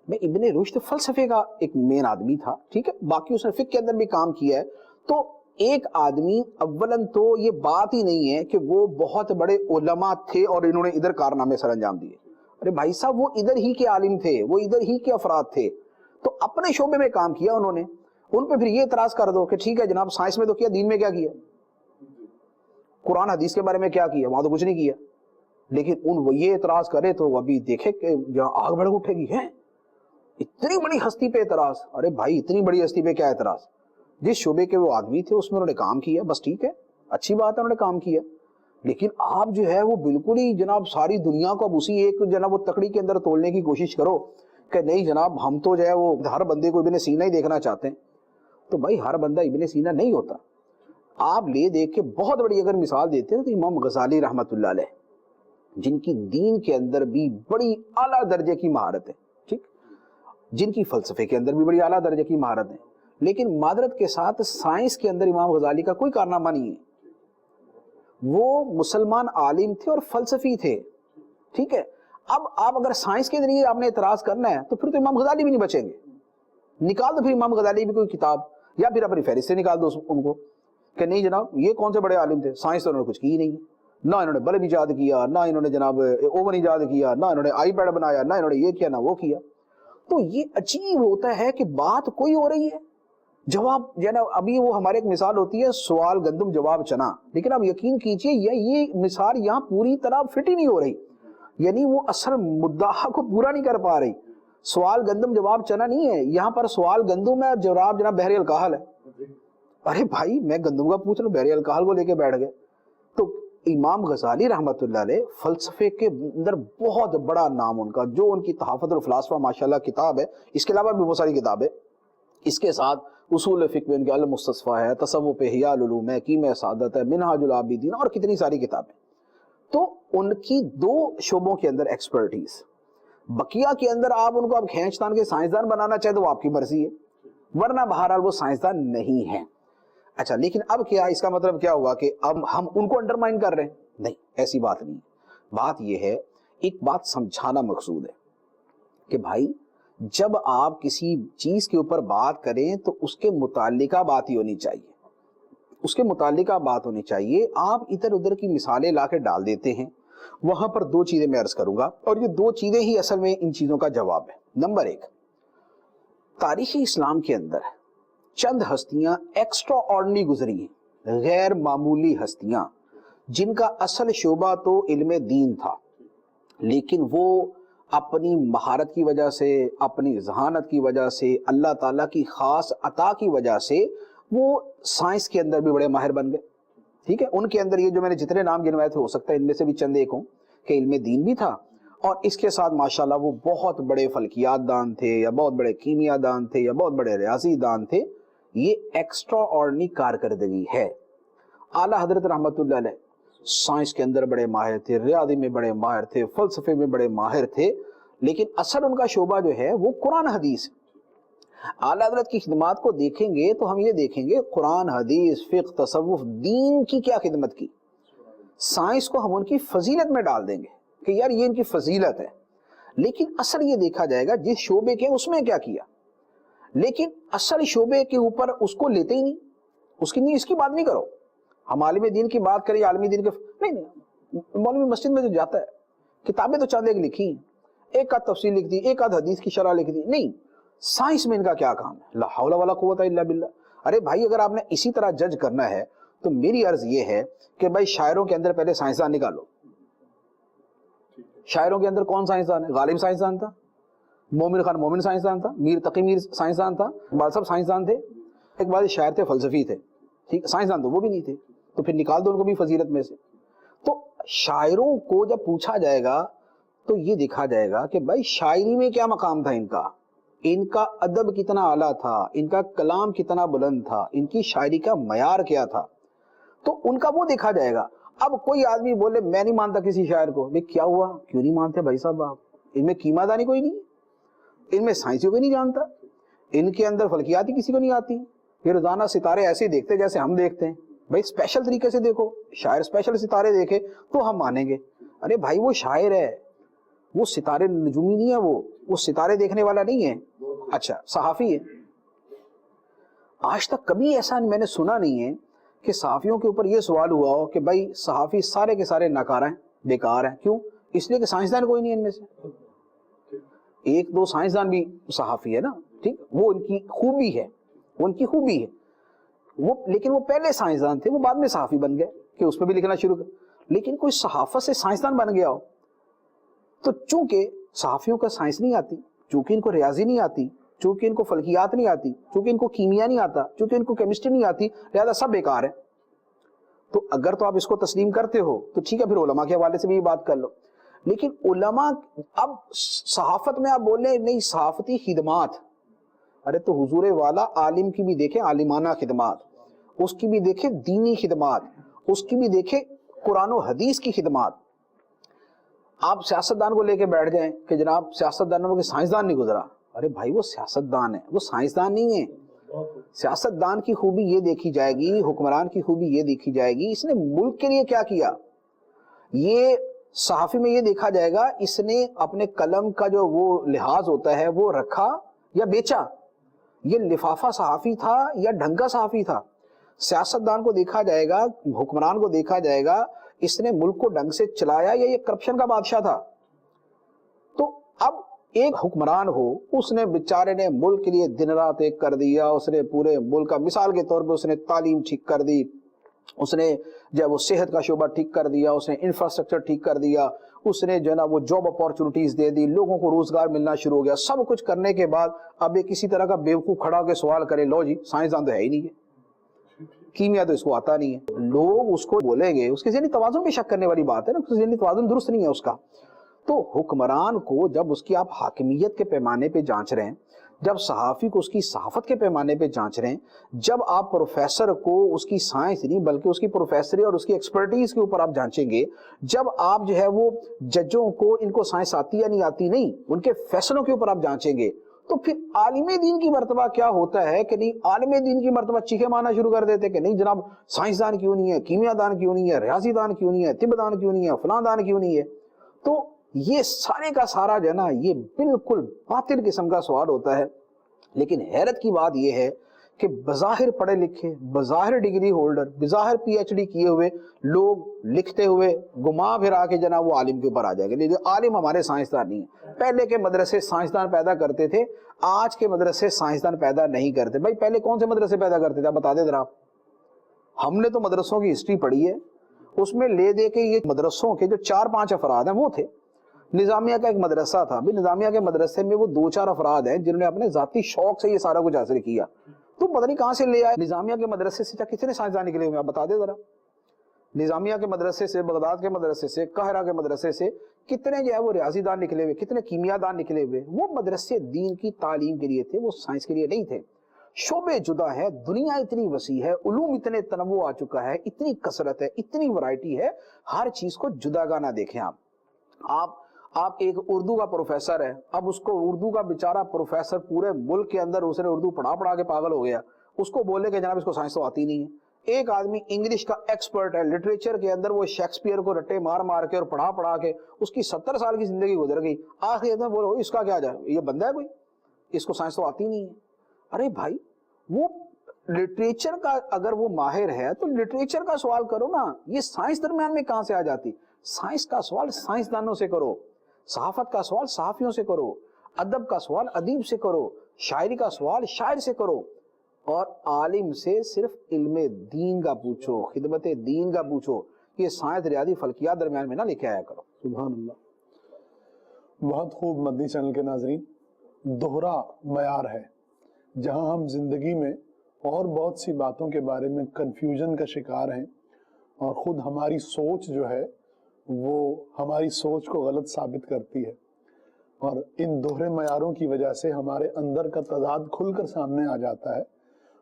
میں ابن رشد فلسفے کا ایک مین آدمی تھا، ٹھیک ہے، باقی اس نے فقہ کے اندر بھی کام کیا ہے۔ تو ایک آدمی اولاً تو یہ بات ہی نہیں ہے کہ وہ بہت بڑے علماء تھے اور انہوں نے ادھر کارنامے سر انجام دیے۔ ارے بھائی صاحب وہ ادھر ہی کے عالم تھے، وہ ادھر ہی کے افراد تھے، تو اپنے شعبے میں کام کیا انہوں نے۔ ان پہ پھر یہ اعتراض کر دو کہ ٹھیک ہے جناب سائنس میں تو کیا، دین میں کیا کیا، قرآن حدیث کے بارے میں کیا کیا، وہاں تو کچھ نہیں کیا۔ لیکن وہ یہ اعتراض کرے تو ابھی دیکھے کہ جہاں آگ بھڑک اٹھے گی، ہے اتنی بڑی ہستی پہ اعتراض۔ ارے بھائی اتنی بڑی ہستی پہ کیا اعتراض؟ جس شعبے کے وہ آدمی تھے اس میں انہوں نے کام کیا، بس ٹھیک ہے، اچھی بات ہے انہوں نے کام کیا۔ لیکن آپ جو ہے وہ بالکل ہی جناب ساری دنیا کو اب اسی ایک جناب وہ تکڑی کے اندر تولنے کی کوشش کرو کہ نہیں جناب ہم تو جو ہے وہ ہر بندے کو ابن سینا ہی دیکھنا چاہتے ہیں. تو بھائی ہر بندہ ابن سینا نہیں ہوتا. آپ لے دیکھ کے بہت بڑی اگر مثال دیتے ہیں تو امام غزالی رحمۃ اللہ علیہ, جن کی دین کے اندر بھی بڑی اعلیٰ درجے کی مہارت ہے, ٹھیک, جن کی فلسفے کے اندر بھی بڑی اعلیٰ درجے کی مہارت ہے, لیکن معذرت کے ساتھ سائنس کے اندر امام غزالی کا کوئی کارنامہ نہیں ہے. وہ مسلمان عالم تھے اور فلسفی تھے, ٹھیک ہے. اب آپ اگر سائنس کے ذریعے آپ نے اعتراض کرنا ہے تو پھر تو امام غزالی بھی نہیں بچیں گے. نکال دو پھر امام غزالی بھی کوئی کتاب, یا پھر اپنی فہرست سے نکال دو ان کو کہ نہیں جناب یہ کون سے بڑے عالم تھے, سائنس تو انہوں نے کچھ کی ہی نہیں, نہ انہوں نے بلب ایجاد کیا, نہ انہوں نے جناب اوون ایجاد کیا, نہ انہوں نے آئی پیڈ بنایا, نہ انہوں نے یہ کیا نہ وہ کیا. تو یہ عجیب ہوتا ہے کہ بات کوئی ہو رہی ہے, جواب جو نا ابھی وہ ہمارے ایک مثال ہوتی ہے سوال گندم جواب چنا, لیکن آپ یقین کیجئے یہ مثال یہاں پوری طرح فٹ ہی نہیں ہو رہی, یعنی وہ اصل مدعا کو پورا نہیں کر پا رہی. سوال گندم جواب چنا نہیں ہے, یہاں پر سوال گندم ہے, جواب جناب بحر الکاہل ہے. ارے بھائی میں گندم کا پوچھ لوں, بحر الکاہل کو لے کے بیٹھ گئے. تو امام غزالی رحمۃ اللہ علیہ فلسفے کے اندر بہت بڑا نام ان کا, جو ان کی تحفۃ الفلاسفہ ماشاءاللہ کتاب ہے, اس کے علاوہ بھی بہت ساری کتاب ہے, اس کے ساتھ اصول فقہ میں ان کے المستصفیٰ ہے, تصوف احیاء العلوم ہے, کیمیہ سعادت ہے, منہاج العابدین اور کتنی ساری کتابیں. تو ان کی دو شعبوں کے اندر ایکسپرٹیز, بقیہ کے اندر آپ ان کو اب کھینچ تان کے سائنسدان بنانا چاہے تو وہ آپ کی مرضی ہے, ورنہ بہرحال وہ سائنسدان نہیں ہیں. اچھا لیکن اب کیا اس کا مطلب کیا ہوا کہ اب ہم ان کو انڈرمائن کر رہے ہیں؟ نہیں, ایسی بات نہیں. بات یہ ہے, ایک بات سمجھانا مقصود ہے کہ بھائی جب آپ کسی چیز کے اوپر بات کریں تو اس کے متعلقہ بات ہی ہونی چاہیے, اس کے متعلقہ بات ہونی چاہیے. آپ ادھر ادھر کی مثالیں لا کے ڈال دیتے ہیں. وہاں پر دو چیزیں میں عرض کروں گا, اور یہ دو چیزیں ہی اصل میں ان چیزوں کا جواب ہے. نمبر ایک, تاریخ اسلام کے اندر چند ہستیاں ایکسٹرا آرڈنری گزری ہیں, غیر معمولی ہستیاں, جن کا اصل شعبہ تو علم دین تھا, لیکن وہ اپنی مہارت کی وجہ سے, اپنی ذہانت کی وجہ سے, اللہ تعالیٰ کی خاص عطا کی وجہ سے وہ سائنس کے اندر بھی بڑے ماہر بن گئے. ٹھیک ہے, ان کے اندر یہ جو میں نے جتنے نام گنوائے تھے ہو سکتا ہے ان میں سے بھی چند ایک ہوں کہ علم دین بھی تھا, اور اس کے ساتھ ماشاءاللہ وہ بہت بڑے فلکیات دان تھے, یا بہت بڑے کیمیا دان تھے, یا بہت بڑے ریاضی دان تھے. یہ ایکسٹرا آرڈنری کارکردگی ہے. اعلیٰ حضرت رحمت اللہ علیہ سائنس کے اندر بڑے ماہر تھے, ریاضی میں بڑے ماہر تھے, فلسفے میں بڑے ماہر تھے, لیکن اصل ان کا شعبہ جو ہے وہ قرآن حدیث. اعلیٰ حضرت کی خدمات کو دیکھیں گے تو ہم یہ دیکھیں گے قرآن حدیث فقہ تصوف دین کی کیا خدمت کی. سائنس کو ہم ان کی فضیلت میں ڈال دیں گے کہ یار یہ ان کی فضیلت ہے, لیکن اصل یہ دیکھا جائے گا جس شعبے کے اس میں کیا کیا, لیکن اصل شعبے کے اوپر اس کو لیتے ہی نہیں, اس کی بات نہیں کرو. ہم عالم دین کی بات کریں, عالمی دین کے نہیں, مولوی مسجد میں جو جاتا ہے کتابیں تو چند ایک لکھی, ایک آدھ تفسیر لکھ دی, ایک آدھ حدیث کی شرح لکھ دی, نہیں سائنس میں ان کا کیا کام ہے؟ لا حول ولا قوت الا باللہ. ارے بھائی اگر آپ نے اسی طرح جج کرنا ہے تو میری عرض یہ ہے کہ بھائی شاعروں کے اندر پہلے سائنسدان نکالو. شاعروں کے اندر کون سائنسدان ہے؟ غالب سائنسدان تھا, مومن خان مومن سائنسدان تھا, میر تقی میر سائنسدان تھا, اقبال صاحب سائنسدان تھے, ایک بعد شاعر تھے فلسفی تھے, ٹھیک, سائنسدان تو وہ بھی نہیں تھے, تو پھر نکال دو ان کو بھی فضیلت میں سے. تو شاعروں کو جب پوچھا جائے گا تو یہ دیکھا جائے گا کہ بھائی شاعری میں کیا مقام تھا ان کا ادب کتنا اعلیٰ تھا, ان کا کلام کتنا بلند تھا, ان کی شاعری کا معیار کیا تھا, تو ان کا وہ دیکھا جائے گا. اب کوئی آدمی بولے میں نہیں مانتا کسی شاعر کو, بھئی کیا ہوا, کیوں نہیں مانتے بھائی صاحب آپ, ان میں کیما دانی کوئی نہیں, ان میں سائنسی کوئی نہیں جانتا, ان کے اندر فلکیاتی کسی کو نہیں آتی, یہ روزانہ ستارے ایسے دیکھتے جیسے ہم دیکھتے ہیں. بھائی اسپیشل طریقے سے دیکھو, شاعر اسپیشل ستارے دیکھے تو ہم مانیں گے. ارے بھائی وہ شاعر ہے, وہ ستارے نجومی نہیں ہے, وہ ستارے دیکھنے والا نہیں ہے. اچھا صحافی ہے, آج تک کبھی ایسا میں نے سنا نہیں ہے کہ صحافیوں کے اوپر یہ سوال ہوا ہو کہ بھائی صحافی سارے کے سارے ناکارہ ہیں, بیکار ہیں. کیوں؟ اس لیے کہ سائنسدان کوئی نہیں ان میں سے. ایک دو سائنسدان بھی صحافی ہے نا, ٹھیک, وہ ان کی خوبی ہے, ان کی خوبی ہے وہ, لیکن وہ پہلے سائنسدان تھے, وہ بعد میں صحافی بن گئے کہ اس پہ بھی لکھنا شروع کر. لیکن کوئی صحافت سے سائنسدان بن گیا ہو تو چونکہ صحافیوں کا سائنس نہیں آتی, چونکہ ان کو ریاضی نہیں آتی, چونکہ ان کو فلکیات نہیں آتی, چونکہ ان کو کیمیا نہیں آتا, چونکہ ان کو کیمسٹری نہیں آتی, لہذا سب بیکار ہے. تو اگر تو آپ اس کو تسلیم کرتے ہو تو ٹھیک ہے, پھر علماء کے حوالے سے بھی یہ بات کر لو. لیکن علماء اب صحافت میں آپ بول رہے ہیں نہیں صحافتی خدمات، ارے تو حضور والا عالم کی بھی دیکھیں عالمانہ خدمات، اس کی بھی دیکھیں دینی خدمات، اس کی بھی دیکھیں قرآن و حدیث کی خدمات۔ آپ سیاستدان کو لے کے بیٹھ جائیں کہ جناب سیاستدانوں کے سائنسدان نہیں گزرا، ارے بھائی وہ سیاستدان ہے، وہ سائنسدان نہیں ہے۔ سیاستدان کی خوبی یہ دیکھی جائے گی، حکمران کی خوبی یہ دیکھی جائے گی اس نے ملک کے لیے کیا کیا۔ یہ صحافی میں یہ دیکھا جائے گا اس نے اپنے قلم کا جو وہ لحاظ ہوتا ہے وہ رکھا یا بیچا، یہ لفافہ صحافی تھا یا ڈھنگا صحافی تھا۔ سیاستدان کو دیکھا جائے گا، حکمران کو دیکھا جائے گا اس نے ملک کو ڈھنگ سے چلایا یا یہ کرپشن کا بادشاہ تھا۔ تو اب ایک حکمران ہو، اس نے بیچارے نے ملک کے لیے دن رات ایک کر دیا، اس نے پورے ملک کا مثال کے طور پہ اس نے تعلیم ٹھیک کر دی، اس نے جو وہ صحت کا شعبہ ٹھیک کر دیا، اس نے انفراسٹرکچر ٹھیک کر دیا، اس نے جو ہے نا وہ جاب اپارچونٹیز دے دی، لوگوں کو روزگار ملنا شروع ہو گیا۔ سب کچھ کرنے کے بعد اب ایک کسی طرح کا بیوقوف کھڑا ہو کے سوال کرے، لو جی سائنسدان تو ہے ہی نہیں ہے، کیمیا تو اس کو آتا نہیں ہے، لوگ اس کو بولیں گے، اس کے ذہنی توازن پہ شک کرنے والی بات ہے نا، اس کے ذہنی توازن درست نہیں ہے اس کا۔ تو حکمران کو جب اس کی آپ حاکمیت کے پیمانے پہ جانچ رہے ہیں، جب صحافی کو اس کی صحافت کے پیمانے پہ جانچ رہے ہیں، جب آپ پروفیسر کو اس کی سائنس نہیں بلکہ اس کی پروفیسری اور اس کی ایکسپرٹیز کے اوپر آپ جانچیں گے، جب آپ جو ہے وہ ججوں کو ان کو سائنس آتی یا نہیں آتی نہیں، ان کے فیصلوں کے اوپر آپ جانچیں گے، تو پھر عالم دین کی مرتبہ کیا ہوتا ہے کہ نہیں عالم دین کی مرتبہ چیخے مارنا شروع کر دیتے کہ نہیں جناب سائنسدان کیوں نہیں ہے، کیمیا دان کیوں نہیں ہے، ریاضی دان کیوں نہیں ہے، طب دان کیوں نہیں ہے، فلاں دان کیوں نہیں ہے۔ تو یہ سارے کا سارا جو ہے نا یہ بالکل باطل قسم کا سوال ہوتا ہے۔ لیکن حیرت کی بات یہ ہے کہ بظاہر پڑھے لکھے، بظاہر ڈگری ہولڈر، بظاہر پی ایچ ڈی کیے ہوئے لوگ لکھتے ہوئے گھما پھرا کے جناب وہ عالم کے اوپر آ جائے گا، لیکن عالم ہمارے سائنسدان نہیں ہیں۔ پہلے کے مدرسے سائنسدان پیدا کرتے تھے، آج کے مدرسے سائنسدان پیدا نہیں کرتے۔ بھائی پہلے کون سے مدرسے پیدا کرتے تھے آپ بتا دیں ذرا۔ ہم نے تو مدرسوں کی ہسٹری پڑھی ہے، اس میں لے دے کے یہ مدرسوں کے جو 4-5 افراد ہیں وہ تھے۔ نظامیہ کا ایک مدرسہ تھا، بھی نظامیہ کے مدرسے میں وہ 2-4 افراد ہیں جنہوں نے اپنے ذاتی شوق سے یہ سارا کچھ حاصل کیا۔ تو پتہ نہیں کہاں سے لے آئے نظامیہ کے مدرسے سے، کتنے سائنسدان نکلے ہوئے آپ بتا دیں ذرا۔ نظامیہ کے مدرسے سے، بغداد کے مدرسے سے، قاہرہ کے مدرسے سے کتنے جو ہے وہ ریاضی دان نکلے ہوئے، کتنے کیمیا دان نکلے ہوئے۔ وہ مدرسے دین کی تعلیم کے لیے تھے، وہ سائنس کے لیے نہیں تھے۔ شعبے جدا ہے، دنیا اتنی وسیع ہے، علوم اتنے تنوع آ چکا ہے، اتنی کثرت ہے، اتنی ورائٹی ہے، ہر چیز کو جدا گانا دیکھیں آپ ایک اردو کا پروفیسر ہے، اب اس کو اردو کا بیچارہ پروفیسر پورے ملک کے اندر اس نے اردو پڑھا کے پاگل ہو گیا، اس کو بولے کہ جناب اس کو سائنس تو آتی نہیں ہے۔ ایک آدمی انگلش کا ایکسپرٹ ہے، لٹریچر کے اندر وہ شیکسپیئر کو رٹے مار کے اور پڑھا کے اس کی 70 سال کی زندگی گزر گئی، آخر میں بولو اس کا کیا جائے، یہ بندہ ہے کوئی، اس کو سائنس تو آتی نہیں ہے۔ ارے بھائی وہ لٹریچر کا اگر وہ ماہر ہے تو لٹریچر کا سوال کرو نا، یہ سائنس درمیان میں کہاں سے آ جاتی؟ سائنس کا سوال سائنسدانوں سے کرو، صحافت کا سوال صحافیوں سے کرو، ادب کا سوال ادیب سے کرو، شاعری کا سوال شاعر سے کرو، اور عالم سے صرف علم دین کا پوچھو، خدمت دین کا پوچھو، یہ سائنس ریاضی فلکیات درمیان میں نہ لے کے آیا کرو۔ سبحان اللہ۔ بہت خوب مدنی چینل کے ناظرین، دوہرا معیار ہے جہاں ہم زندگی میں اور بہت سی باتوں کے بارے میں کنفیوژن کا شکار ہیں، اور خود ہماری سوچ جو ہے وہ ہماری سوچ کو غلط ثابت کرتی ہے، اور ان دوہرے معیاروں کی وجہ سے ہمارے اندر کا تضاد کھل کر سامنے آ جاتا ہے۔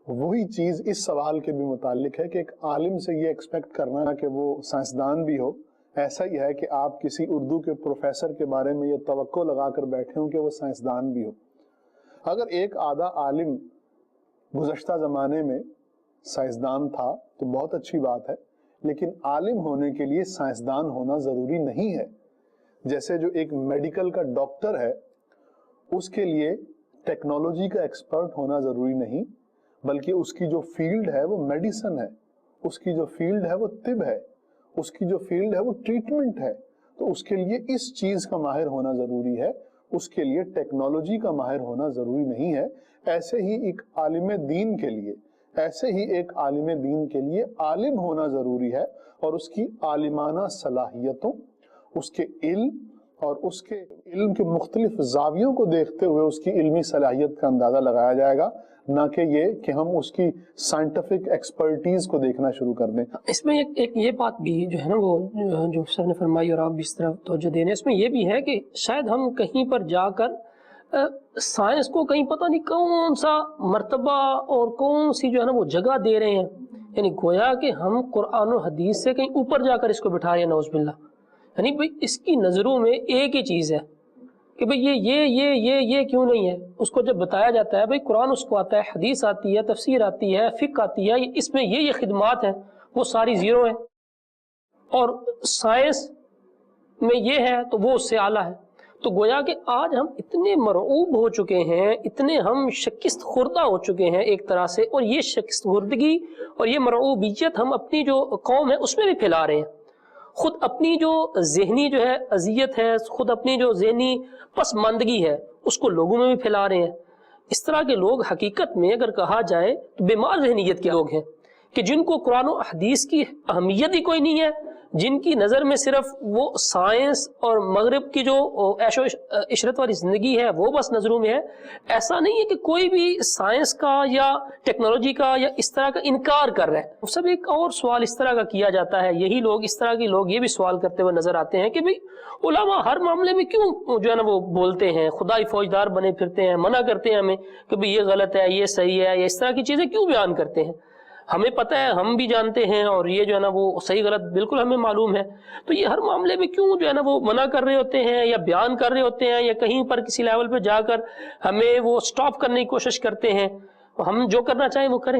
وہی چیز اس سوال کے بھی متعلق ہے کہ ایک عالم سے یہ ایکسپیکٹ کرنا کہ وہ سائنسدان بھی ہو، ایسا ہی ہے کہ آپ کسی اردو کے پروفیسر کے بارے میں یہ توقع لگا کر بیٹھے ہوں کہ وہ سائنسدان بھی ہو۔ اگر ایک آدھا عالم گزشتہ زمانے میں سائنسدان تھا تو بہت اچھی بات ہے، لیکن عالم ہونے کے لیے سائنسدان ہونا ضروری نہیں ہے۔ جیسے جو ایک میڈیکل کا ڈاکٹر ہے اس کے لیے ٹیکنالوجی کا ایکسپرٹ ہونا ضروری نہیں، بلکہ اس کی جو فیلڈ ہے وہ میڈیسن ہے، اس کی جو فیلڈ ہے وہ طب ہے، اس کی جو فیلڈ ہے وہ ٹریٹمنٹ ہے، تو اس کے لیے اس چیز کا ماہر ہونا ضروری ہے، اس کے لیے ٹیکنالوجی کا ماہر ہونا ضروری نہیں ہے۔ ایسے ہی ایک عالم دین کے لیے عالم ہونا ضروری ہے، اور اس کی عالمانہ صلاحیتوں، اس کے علم اور اس کے علم کے مختلف زاویوں کو دیکھتے ہوئے اس کی علمی صلاحیت کا اندازہ لگایا جائے گا، نہ کہ یہ کہ ہم اس کی سائنٹیفک ایکسپرٹیز کو دیکھنا شروع کر دیں۔ اس میں ایک یہ بات بھی جو ہے نا وہ جو سر نے فرمائی اور آپ بھی اس طرح توجہ دے رہے ہیں، اس میں یہ بھی ہے کہ شاید ہم کہیں پر جا کر سائنس کو کہیں پتہ نہیں کون سا مرتبہ اور کون سی جو ہے نا وہ جگہ دے رہے ہیں، یعنی گویا کہ ہم قرآن و حدیث سے کہیں اوپر جا کر اس کو بٹھا رہے ہیں، نعوذ باللہ۔ یعنی بھئی اس کی نظروں میں ایک ہی چیز ہے کہ بھئی یہ کیوں نہیں ہے۔ اس کو جب بتایا جاتا ہے بھئی قرآن اس کو آتا ہے، حدیث آتی ہے، تفسیر آتی ہے، فقہ آتی ہے، اس میں یہ خدمات ہیں، وہ ساری زیرو ہیں، اور سائنس میں یہ ہے تو وہ اس سے اعلیٰ ہے۔ تو گویا کہ آج ہم اتنے مرعوب ہو چکے ہیں، اتنے ہم شکست خوردہ ہو چکے ہیں ایک طرح سے، اور یہ شکست خوردگی اور یہ مرعوبیت ہم اپنی جو قوم ہے اس میں بھی پھیلا رہے ہیں۔ خود اپنی جو ذہنی جو ہے اذیت ہے، خود اپنی جو ذہنی پسماندگی ہے، اس کو لوگوں میں بھی پھیلا رہے ہیں۔ اس طرح کے لوگ حقیقت میں اگر کہا جائے تو بیمار ذہنیت کے لوگ ہیں، کہ جن کو قرآن و حدیث کی اہمیت ہی کوئی نہیں ہے، جن کی نظر میں صرف وہ سائنس اور مغرب کی جو عیش و عشرت والی زندگی ہے وہ بس نظروں میں ہے۔ ایسا نہیں ہے کہ کوئی بھی سائنس کا یا ٹیکنالوجی کا یا اس طرح کا انکار کر رہا ہے۔ سب ایک اور سوال اس طرح کا کیا جاتا ہے، یہی لوگ اس طرح کے لوگ یہ بھی سوال کرتے ہوئے نظر آتے ہیں کہ بھئی علماء ہر معاملے میں کیوں جو ہے نا وہ بولتے ہیں، خدائی فوجدار بنے پھرتے ہیں، منع کرتے ہیں ہمیں کہ بھئی یہ غلط ہے، یہ صحیح ہے، یا اس طرح کی چیزیں کیوں بیان کرتے ہیں۔ ہمیں پتہ ہے، ہم بھی جانتے ہیں، اور یہ جو ہے نا وہ صحیح غلط بالکل ہمیں معلوم ہے، تو یہ ہر معاملے میں کیوں جو ہے نا وہ منع کر رہے ہوتے ہیں یا بیان کر رہے ہوتے ہیں، یا کہیں پر کسی لیول پہ جا کر ہمیں وہ سٹاپ کرنے کی کوشش کرتے ہیں۔ ہم جو کرنا چاہیں وہ کریں۔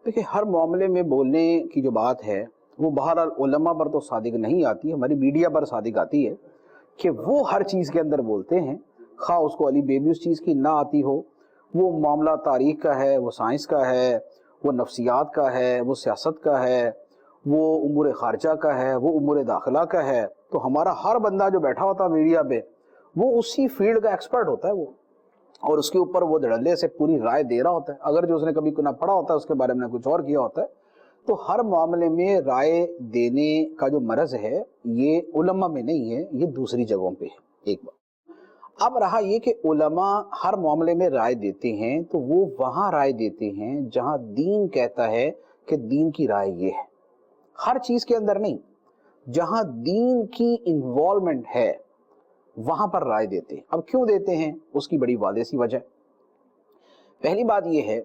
دیکھیں، ہر معاملے میں بولنے کی جو بات ہے وہ بہرحال علماء پر تو صادق نہیں آتی، ہماری میڈیا پر صادق آتی ہے کہ وہ ہر چیز کے اندر بولتے ہیں، خواہ اس کو علی بیبی اس چیز کی نہ آتی ہو، وہ معاملہ تاریخ کا ہے، وہ سائنس کا ہے، وہ نفسیات کا ہے، وہ سیاست کا ہے، وہ امور خارجہ کا ہے، وہ امور داخلہ کا ہے، تو ہمارا ہر بندہ جو بیٹھا ہوتا ہے میڈیا پہ وہ اسی فیلڈ کا ایکسپرٹ ہوتا ہے وہ، اور اس کے اوپر وہ دھڑلے سے پوری رائے دے رہا ہوتا ہے۔ اگر جو اس نے کبھی نہ پڑھا ہوتا ہے اس کے بارے میں کچھ اور کیا ہوتا ہے، تو ہر معاملے میں رائے دینے کا جو مرض ہے یہ علماء میں نہیں ہے، یہ دوسری جگہوں پہ ہے۔ ایک بات اب رہا یہ کہ علماء ہر معاملے میں رائے دیتے ہیں تو وہ وہاں رائے دیتے ہیں جہاں دین کہتا ہے کہ دین کی رائے یہ ہے، ہر چیز کے اندر نہیں، جہاں دین کی انوالومنٹ ہے وہاں پر رائے دیتے ہیں۔ اب کیوں دیتے ہیں؟ اس کی بڑی واضح سی وجہ۔ پہلی بات یہ ہے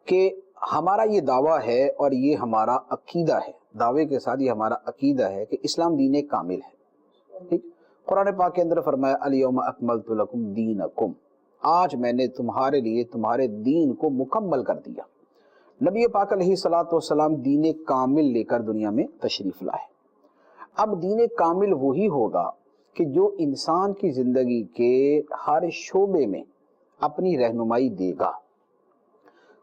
کہ ہمارا یہ دعویٰ ہے اور یہ ہمارا عقیدہ ہے، دعوے کے ساتھ یہ ہمارا عقیدہ ہے کہ اسلام دین کامل ہے۔ ٹھیک، قرآن پاک کے اندر فرمایا الیوم اکملت لکم دینکم، آج میں نے تمہارے لیے تمہارے دین کو مکمل کر دیا۔ نبی پاک علیہ الصلوۃ والسلام دین کامل لے کر دنیا میں تشریف لائے۔ اب دین کامل وہی ہوگا کہ جو انسان کی زندگی کے ہر شعبے میں اپنی رہنمائی دے گا،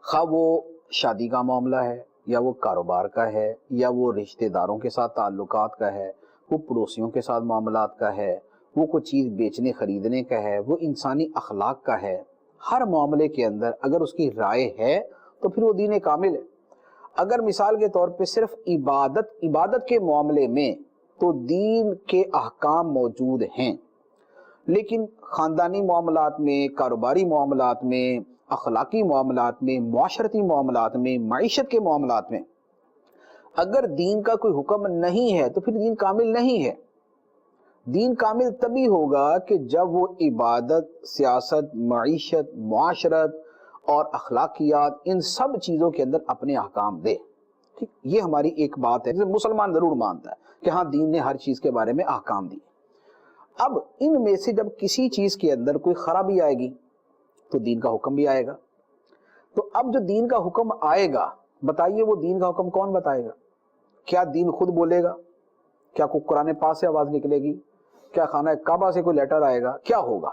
خواہ وہ شادی کا معاملہ ہے، یا وہ کاروبار کا ہے، یا وہ رشتہ داروں کے ساتھ تعلقات کا ہے، وہ پڑوسیوں کے ساتھ معاملات کا ہے، وہ کوئی چیز بیچنے خریدنے کا ہے، وہ انسانی اخلاق کا ہے، ہر معاملے کے اندر اگر اس کی رائے ہے تو پھر وہ دین کامل ہے۔ اگر مثال کے طور پہ صرف عبادت کے معاملے میں تو دین کے احکام موجود ہیں، لیکن خاندانی معاملات میں، کاروباری معاملات میں، اخلاقی معاملات میں، معاشرتی معاملات میں، معیشت کے معاملات میں اگر دین کا کوئی حکم نہیں ہے تو پھر دین کامل نہیں ہے۔ دین کامل تبھی ہوگا کہ جب وہ عبادت، سیاست، معیشت، معاشرت اور اخلاقیات ان سب چیزوں کے اندر اپنے احکام دے۔ ٹھیک، یہ ہماری ایک بات ہے جسے مسلمان ضرور مانتا ہے کہ ہاں دین نے ہر چیز کے بارے میں احکام دی۔ اب ان میں سے جب کسی چیز کے اندر کوئی خرابی آئے گی تو دین کا حکم بھی آئے گا۔ تو اب جو دین کا حکم آئے گا، بتائیے وہ دین کا حکم کون بتائے گا؟ کیا دین خود بولے گا؟ کیا کوئی قرآن پاک سے آواز نکلے گی؟ کیا خانہ کعبہ سے کوئی لیٹر آئے گا؟ کیا ہوگا؟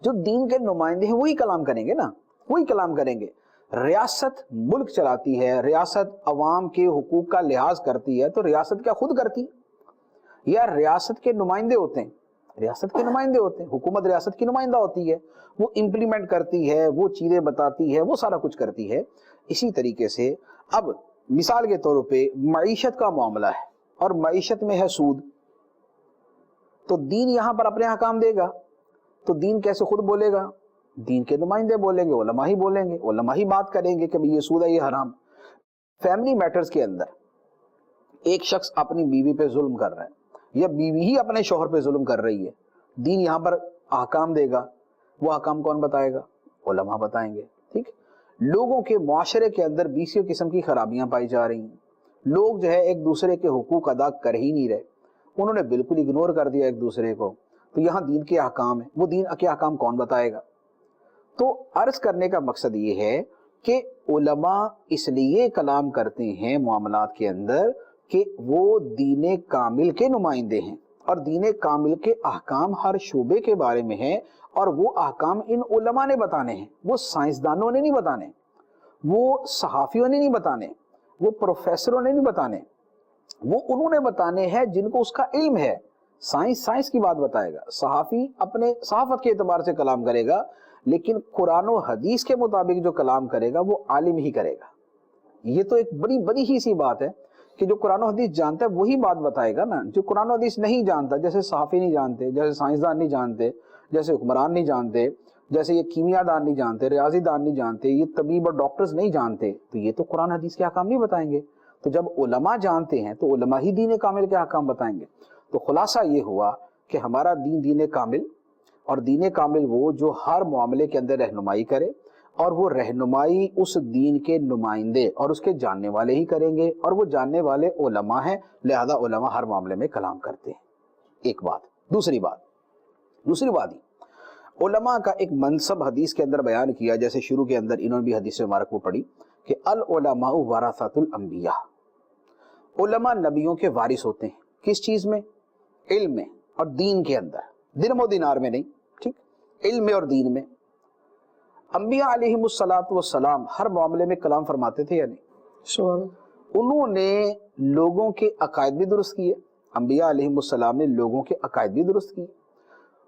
جو دین کے نمائندے ہیں وہی کلام کریں گے نا، وہی کلام کریں گے۔ ریاست ملک چلاتی ہے، ریاست عوام کے حقوق کا لحاظ کرتی ہے، تو ریاست کیا خود کرتی؟ یا ریاست کے نمائندے ہوتے ہیں؟ ریاست کے نمائندے ہوتے ہیں، حکومت ریاست کی نمائندہ ہوتی ہے، وہ امپلیمنٹ کرتی ہے، وہ چیزیں بتاتی ہے، وہ سارا کچھ کرتی ہے۔ اسی طریقے سے اب مثال کے طور پہ معیشت کا معاملہ ہے اور معیشت میں ہے سود، تو دین یہاں پر اپنے احکام دے گا، تو دین کیسے خود بولے گا؟ دین کے نمائندے بولیں گے, علماء ہی بولیں گے, علماء ہی بات کریں گے کہ بھئی یہ سود ہے, یہ حرام. فیملی میٹرز کے اندر ایک شخص اپنی بیوی پہ ظلم کر رہا ہے یا بیوی ہی اپنے شوہر پہ ظلم کر رہی ہے, دین یہاں پر احکام دے گا, وہ احکام کون بتائے گا؟ علماء بتائیں گے. ٹھیک. لوگوں کے معاشرے کے اندر بیسیوں قسم کی خرابیاں پائی جا رہی ہیں, لوگ جو ہے ایک دوسرے کے حقوق ادا کر ہی نہیں رہے, انہوں نے بالکل اگنور کر دیا ایک دوسرے کو. تو یہاں دین کے احکام ہیں, وہ دین کے احکام کون بتائے گا؟ تو عرض کرنے کا مقصد یہ ہے کہ علماء اس لیے کلام کرتے ہیں معاملات کے اندر کہ وہ دین کامل کے نمائندے ہیں, اور دین کامل کے احکام ہر شعبے کے بارے میں ہیں, اور وہ احکام ان علماء نے بتانے ہیں, وہ سائنسدانوں نے نہیں بتانے, وہ صحافیوں نے نہیں بتانے, وہ پروفیسروں نے نہیں بتانے, وہ انہوں نے بتانے ہیں جن کو اس کا علم ہے. سائنس کی بات بتائے گا, صحافی اپنے صحافت کے اعتبار سے کلام کرے گا, لیکن قرآن و حدیث کے مطابق جو کلام کرے گا وہ عالم ہی کرے گا. یہ تو ایک بڑی ہی سی بات ہے کہ جو قرآن و حدیث جانتا ہے وہی بات بتائے گا نا. جو قرآن و حدیث نہیں جانتا, جیسے صحافی نہیں جانتے, جیسے سائنسدان نہیں جانتے, جیسے حکمران نہیں جانتے, جیسے یہ کیمیا دان نہیں جانتے, ریاضی دان نہیں جانتے, یہ طبیب اور ڈاکٹرز نہیں جانتے, تو یہ تو قرآن حدیث کے احکام نہیں بتائیں گے. تو جب علماء جانتے ہیں تو علماء ہی دین کامل کے احکام بتائیں گے. تو خلاصہ یہ ہوا کہ ہمارا دین کامل, اور دین کامل وہ جو ہر معاملے کے اندر رہنمائی کرے, اور وہ رہنمائی اس دین کے نمائندے اور اس کے جاننے والے ہی کریں گے, اور وہ جاننے والے علماء ہیں, لہذا علماء ہر معاملے میں کلام کرتے ہیں. ایک بات. دوسری بات ہی علماء کا ایک منصب حدیث کے اندر بیان کیا, جیسے شروع کے اندر انہوں نے بھی حدیث مبارک کو پڑھی کہ العلماء ورثۃ الانبیاء, علماء نبیوں کے وارث ہوتے ہیں. کس چیز میں؟ علم میں اور دین کے اندر, درہم و دینار میں نہیں. ٹھیک, علم میں اور دین میں. انبیاء علیہم الصلوۃ والسلام ہر معاملے میں کلام فرماتے تھے یا نہیں؟ انہوں نے لوگوں کے عقائد بھی درست کیے, انبیاء علیہم السلام نے لوگوں کے عقائد بھی درست کیے,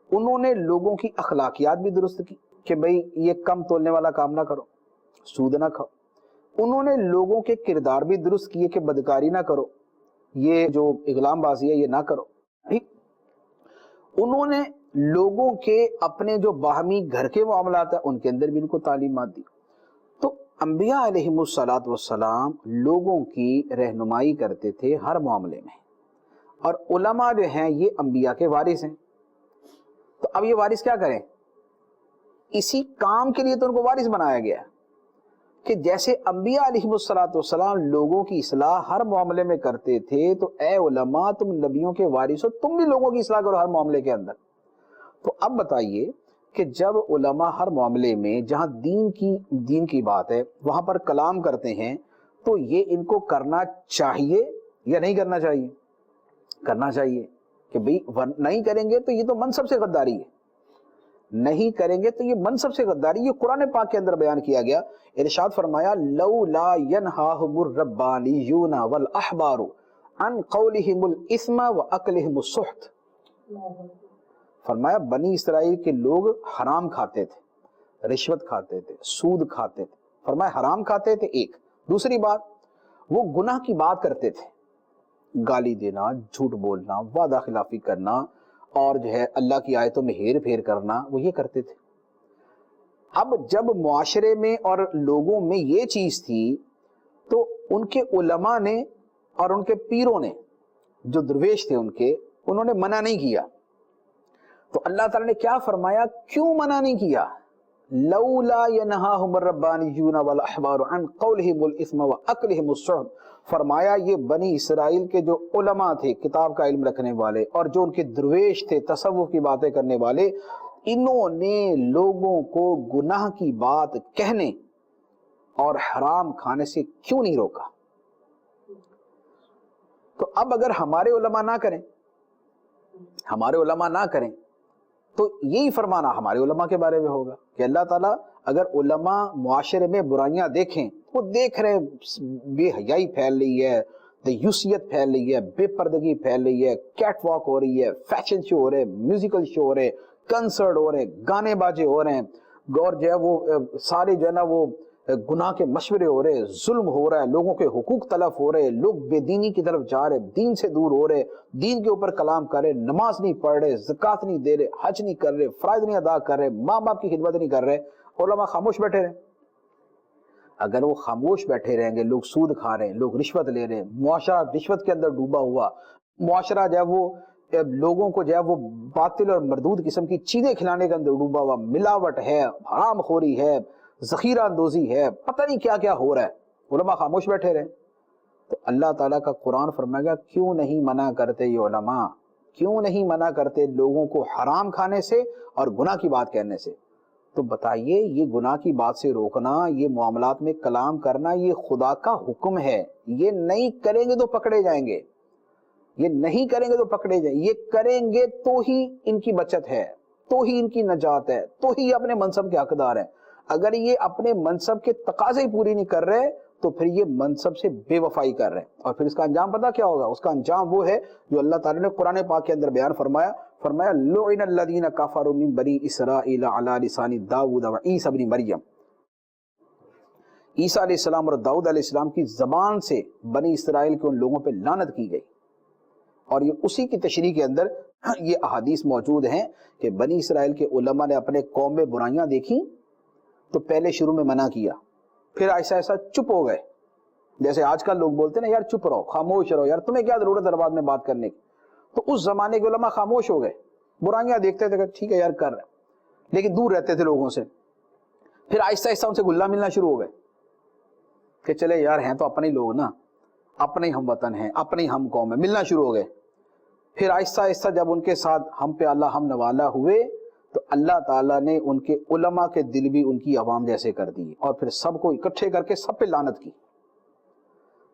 انہوں نے لوگوں کی اخلاقیات بھی درست کی کہ بھئی یہ کم تولنے والا کام نہ کرو, سود نہ کھاؤ. انہوں نے لوگوں کے کردار بھی درست کیے کہ بدکاری نہ کرو, یہ جو اغلام بازی ہے یہ نہ کرو. ٹھیک. انہوں نے لوگوں کے اپنے جو باہمی گھر کے معاملات ہیں ان کے اندر بھی ان کو تعلیمات دی. تو انبیاء علیہم الصلوۃ والسلام لوگوں کی رہنمائی کرتے تھے ہر معاملے میں, اور علماء جو ہیں یہ انبیاء کے وارث ہیں. تو اب یہ وارث کیا کریں؟ اسی کام کے لیے تو ان کو وارث بنایا گیا کہ جیسے انبیاء علیہ الصلوۃ والسلام لوگوں کی اصلاح ہر معاملے میں کرتے تھے, تو اے علماء تم نبیوں کے وارث ہو, تم بھی لوگوں کی اصلاح کرو ہر معاملے کے اندر. تو اب بتائیے کہ جب علماء ہر معاملے میں جہاں دین کی بات ہے وہاں پر کلام کرتے ہیں, تو یہ ان کو کرنا چاہیے یا نہیں کرنا چاہیے؟ کرنا چاہیے کہ بھئی نہیں کریں گے تو یہ تو منصب سے غداری ہے, نہیں کریں گے تو یہ منصب سے غداری. یہ قرآن پاک کے اندر بیان کیا گیا, ارشاد فرمایا لولا ینہاہم الربانیون والاحبار عن قولہم الاثم واکلہم السحت. فرمایا بنی اسرائیل کے لوگ حرام کھاتے تھے, رشوت کھاتے تھے, سود کھاتے تھے. فرمایا حرام کھاتے تھے ایک, دوسری بات وہ گناہ کی بات کرتے تھے, گالی دینا, جھوٹ بولنا, وعدہ خلافی کرنا, اور جو ہے اللہ کی آیتوں میں ہیر پھیر کرنا, وہ یہ کرتے تھے. اب جب معاشرے میں اور لوگوں میں یہ چیز تھی تو ان کے علماء نے اور ان کے پیروں نے جو درویش تھے ان کے, انہوں نے منع نہیں کیا. تو اللہ تعالیٰ نے کیا فرمایا, کیوں منع نہیں کیا؟ لولا ینہاہم الربانیون والاحبار عن قولہم الاثم واکلہم السحت. فرمایا یہ بنی اسرائیل کے جو علماء تھے, کتاب کا علم رکھنے والے, اور جو ان کے درویش تھے, تصوف کی باتیں کرنے والے, انہوں نے لوگوں کو گناہ کی بات کہنے اور حرام کھانے سے کیوں نہیں روکا؟ تو اب اگر ہمارے علماء نہ کریں تو یہی فرمانا ہمارے علماء کے بارے میں ہوگا کہ اللہ تعالیٰ اگر علماء معاشرے میں برائیاں دیکھیں, وہ دیکھ رہے بے حیائی پھیل رہی ہے, دیوسیت پھیل رہی ہے, بے پردگی پھیل رہی ہے, کیٹ واک ہو رہی ہے, فیشن شو ہو رہے, میوزیکل شو ہو رہے, کنسرٹ ہو رہے, گانے باجے ہو رہے ہیں, اور جو ہے وہ سارے جو ہے نا وہ گناہ کے مشورے ہو رہے، ظلم ہو رہا ہے، لوگوں کے حقوق تلف ہو رہے، لوگ بے دینی کی طرف جا رہے، دین سے دور ہو رہے، دین کے اوپر کلام کر رہے، نماز نہیں پڑھ رہے، زکوٰۃ نہیں دے رہے، حج نہیں کر رہے، فرائض نہیں ادا کر رہے، ماں باپ کی خدمت نہیں کر رہے، علماء خاموش بیٹھے رہے۔ اگر وہ خاموش بیٹھے رہیں گے، لوگ سود کھا رہے ہیں، لوگ رشوت لے رہے ہیں، معاشرہ رشوت کے اندر ڈوبا ہوا، معاشرہ جو ہے وہ لوگوں کو جو ہے وہ باطل اور مردود قسم کی چیزیں کھلانے کے اندر ڈوبا ہوا، ملاوٹ ہے، حرام خوری ہے، ذخیرہ اندوزی ہے، پتہ نہیں کیا کیا ہو رہا ہے، علماء خاموش بیٹھے رہے۔ تو اللہ تعالیٰ کا قرآن فرمائے گا کیوں نہیں منع کرتے یہ علماء، کیوں نہیں منع کرتے لوگوں کو حرام کھانے سے اور گناہ کی بات کہنے سے؟ تو بتائیے، یہ گناہ کی بات سے روکنا، یہ معاملات میں کلام کرنا، یہ خدا کا حکم ہے، یہ نہیں کریں گے تو پکڑے جائیں گے، یہ نہیں کریں گے تو پکڑے جائیں، یہ کریں گے تو ہی ان کی بچت ہے، تو ہی ان کی نجات ہے، تو ہی اپنے منصب کے حقدار ہیں۔ اگر یہ اپنے منصب کے تقاضے ہی پوری نہیں کر رہے تو پھر یہ منصب سے بے وفائی کر رہے ہیں، اور پھر اس کا انجام پتہ کیا ہوگا؟ اس کا انجام وہ ہے جو اللہ تعالیٰ نے قرآن پاک کے اندر بیان فرمایا، لعن الذین کفروا من بنی اسرائیل علی لسان داؤد و عیسی ابن مریم۔ عیسیٰ علیہ السلام اور داؤد علیہ السلام کی زبان سے بنی اسرائیل کے ان لوگوں پہ لعنت کی گئی، اور یہ اسی کی تشریح کے اندر یہ احادیث موجود ہیں کہ بنی اسرائیل کے علماء نے اپنے قوم میں برائیاں دیکھیں تو پہلے شروع میں منع کیا، پھر ایسا ایسا چپ ہو گئے، جیسے آج کل لوگ بولتے ہیں نا، یار چپ رہو، خاموش رہو، یار تمہیں کیا ضرورت ہے بعد میں بات کرنے کی؟ تو اس زمانے کے علماء خاموش ہو گئے، برائیاں دیکھتے تھے کہ ٹھیک ہے یار کر رہے، لیکن دور رہتے تھے لوگوں سے، پھر آہستہ آہستہ ان سے گلا ملنا شروع ہو گئے کہ چلے یار ہیں تو اپنے لوگ نا، اپنے ہم وطن ہیں، اپنے ہم قوم ہیں، ملنا شروع ہو گئے۔ پھر آہستہ آہستہ جب ان کے ساتھ ہم پہ اللہ ہم نوالا ہوئے تو اللہ تعالیٰ نے ان کے علماء کے دل بھی ان کی عوام جیسے کر دی، اور پھر سب کو اکٹھے کر کے سب پہ لعنت کی۔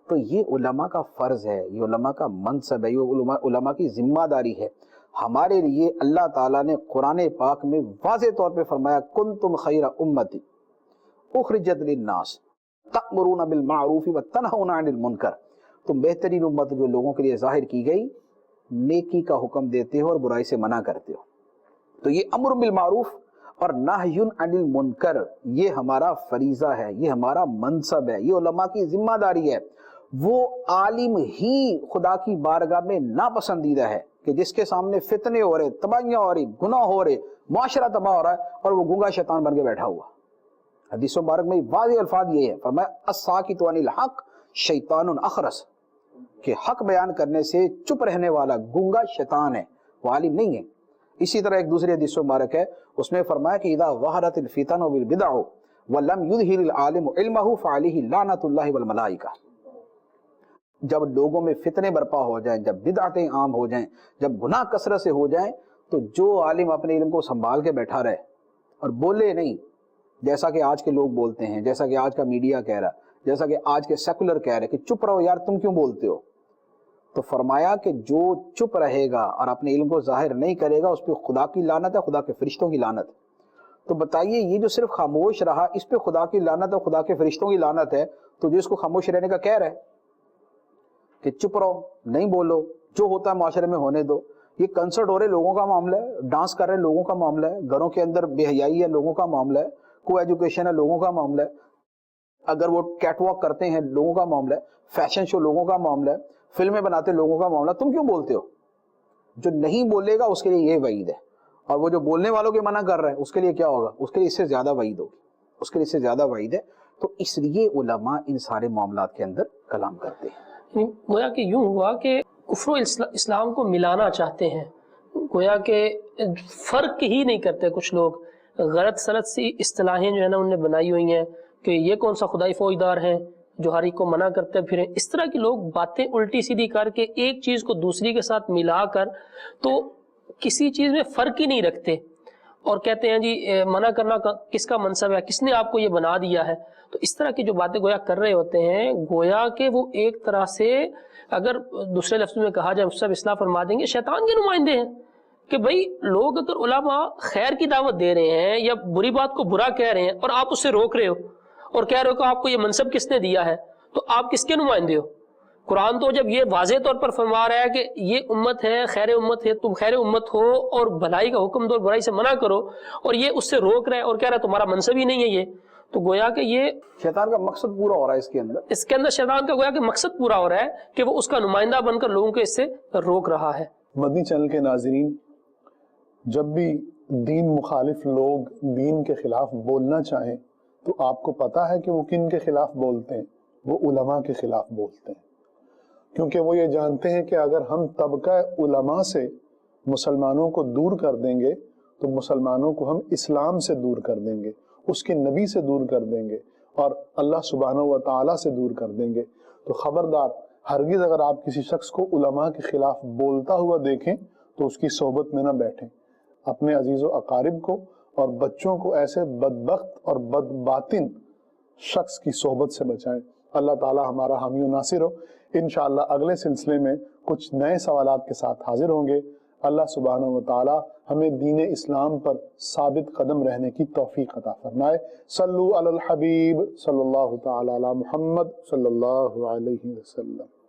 تو یہ علماء کا فرض ہے، یہ علماء کا منصب ہے، یہ علماء کی ذمہ داری ہے۔ ہمارے لیے اللہ تعالیٰ نے قرآن پاک میں واضح طور پہ فرمایا کنتم خیر امتی اخرجت للناس تأمرون بالمعروف وتنہون عن المنکر، تم بہترین امت جو لوگوں کے لیے ظاہر کی گئی، نیکی کا حکم دیتے ہو اور برائی سے منع کرتے ہو۔ تو یہ امر بالمعروف اور نہی عن المنکر یہ ہمارا فریضہ ہے، یہ ہمارا منصب ہے، یہ علماء کی ذمہ داری ہے۔ وہ عالم ہی خدا کی بارگاہ میں ناپسندیدہ ہے کہ جس کے سامنے فتنے ہو رہے، تباہیاں ہو رہی، گناہ ہو رہے، معاشرہ تباہ ہو رہا ہے، اور وہ گنگا شیطان بن کے بیٹھا ہوا۔ حدیث مبارک میں واضح الفاظ یہ ہے، فرمایا الساکت عن الحق شیطان اخرس، کہ حق بیان کرنے سے چپ رہنے والا گنگا شیطان ہے، وہ عالم نہیں ہے۔ اسی طرح ایک دوسری حدیث مبارک ہے، اس میں فرمایا کہ اذا ظہرت الفتن والبدع ولم یظہر العالم علمہ فعلیہ لعنۃ اللہ والملائکہ، جب لوگوں میں فتنے برپا ہو جائیں، جب بدعتیں عام ہو جائیں، جب گناہ کثرت سے ہو جائیں، تو جو عالم اپنے علم کو سنبھال کے بیٹھا رہے اور بولے نہیں، جیسا کہ آج کے لوگ بولتے ہیں، جیسا کہ آج کا میڈیا کہہ رہا، جیسا کہ آج کے سیکولر کہہ رہے کہ چپ رہو یار تم کیوں بولتے ہو، تو فرمایا کہ جو چپ رہے گا اور اپنے علم کو ظاہر نہیں کرے گا اس پہ خدا کی لعنت ہے، خدا کے فرشتوں کی لعنت ہے۔ تو بتائیے یہ جو صرف خاموش رہا اس پہ خدا کی لعنت ہے، خدا کے فرشتوں کی لعنت ہے، تو جو اس کو خاموش رہنے کا کہہ رہا ہے کہ چپ رہو، نہیں بولو، جو ہوتا ہے معاشرے میں ہونے دو، یہ کنسرٹ ہو رہے لوگوں کا معاملہ ہے، ڈانس کر رہے لوگوں کا معاملہ ہے، گھروں کے اندر بے حیائی ہے لوگوں کا معاملہ ہے، کو ایجوکیشن ہے لوگوں کا معاملہ ہے، اگر وہ کیٹ واک کرتے ہیں لوگوں کا معاملہ ہے، فیشن شو لوگوں کا معاملہ ہے، فلمیں بناتے لوگوں کا معاملہ، تم کیوں بولتے ہو؟ جو نہیں بولے گا اس کے لیے یہ وعید ہے، اور وہ جو بولنے والوں کے منع کر رہے ہیں اس کے لیے کیا ہوگا؟ اس کے لیے اس سے زیادہ وعید ہوگی، اس کے لیے اس سے زیادہ وعید ہے۔ تو اس لیے علماء ان سارے معاملات کے اندر کلام کرتے ہیں۔ گویا کہ یوں ہوا کہ کفر و اسلام کو ملانا چاہتے ہیں، گویا کہ فرق ہی نہیں کرتے کچھ لوگ، غلط سلط سی اصطلاحیں جو ہے نا انہوں نے بنائی ہوئی ہیں کہ یہ کون سا خدائی فوجدار ہیں جو ہر ایک کو منع کرتے پھریں، اس طرح کی لوگ باتیں الٹی سیدھی کر کے ایک چیز کو دوسری کے ساتھ ملا کر تو کسی چیز میں فرق ہی نہیں رکھتے، اور کہتے ہیں جی منع کرنا کس کا منصب ہے، کس نے آپ کو یہ بنا دیا ہے۔ تو اس طرح کی جو باتیں گویا کر رہے ہوتے ہیں، گویا کہ وہ ایک طرح سے اگر دوسرے لفظوں میں کہا جائے، سب اصلاح فرما دیں گے، شیطان کے نمائندے ہیں کہ بھائی لوگ اگر علماء خیر کی دعوت دے رہے ہیں یا بری بات کو برا کہہ رہے ہیں اور آپ اسے روک رہے ہو اور کہہ رہے ہو کہ آپ کو یہ منصب کس نے دیا ہے، تو آپ کس کے نمائندے ہو؟ قرآن تو جب یہ واضح طور پر فرما رہا ہے کہ یہ امت ہے، خیر امت ہے، تم خیر امت ہو اور بھلائی کا حکم دو اور برائی سے منع کرو، اور یہ اس سے روک رہا ہے اور کہہ رہا ہے تمہارا منصب ہی نہیں ہے یہ، تو گویا کہ یہ شیطان کا مقصد پورا ہو رہا ہے اس کے اندر شیطان کا گویا کہ مقصد پورا ہو رہا ہے کہ وہ اس کا نمائندہ بن کر لوگوں کو اس سے روک رہا ہے۔ مدنی چینل کے ناظرین، جب بھی دین مخالف لوگ دین کے خلاف بولنا چاہیں تو آپ کو پتا ہے کہ وہ کن کے خلاف بولتے ہیں؟ وہ علماء کے خلاف بولتے ہیں، کیونکہ وہ یہ جانتے ہیں کہ اگر ہم طبقہ علماء سے مسلمانوں کو دور کر دیں گے تو مسلمانوں کو ہم اسلام سے دور کر دیں گے، اس کے نبی سے دور کر دیں گے اور اللہ سبحانہ و تعالیٰ سے دور کر دیں گے۔ تو خبردار، ہرگز اگر آپ کسی شخص کو علماء کے خلاف بولتا ہوا دیکھیں تو اس کی صحبت میں نہ بیٹھیں۔ اپنے عزیز و اقارب کو اور بچوں کو ایسے بدبخت اور بدباطن شخص کی صحبت سے بچائیں۔ اللہ تعالی ہمارا حامی و ناصر ہو۔ انشاءاللہ اگلے سلسلے میں کچھ نئے سوالات کے ساتھ حاضر ہوں گے۔ اللہ سبحانہ و تعالی ہمیں دین اسلام پر ثابت قدم رہنے کی توفیق عطا فرمائے۔ صلو علی الحبیب صلی اللہ تعالی علی محمد صلی اللہ علیہ وسلم۔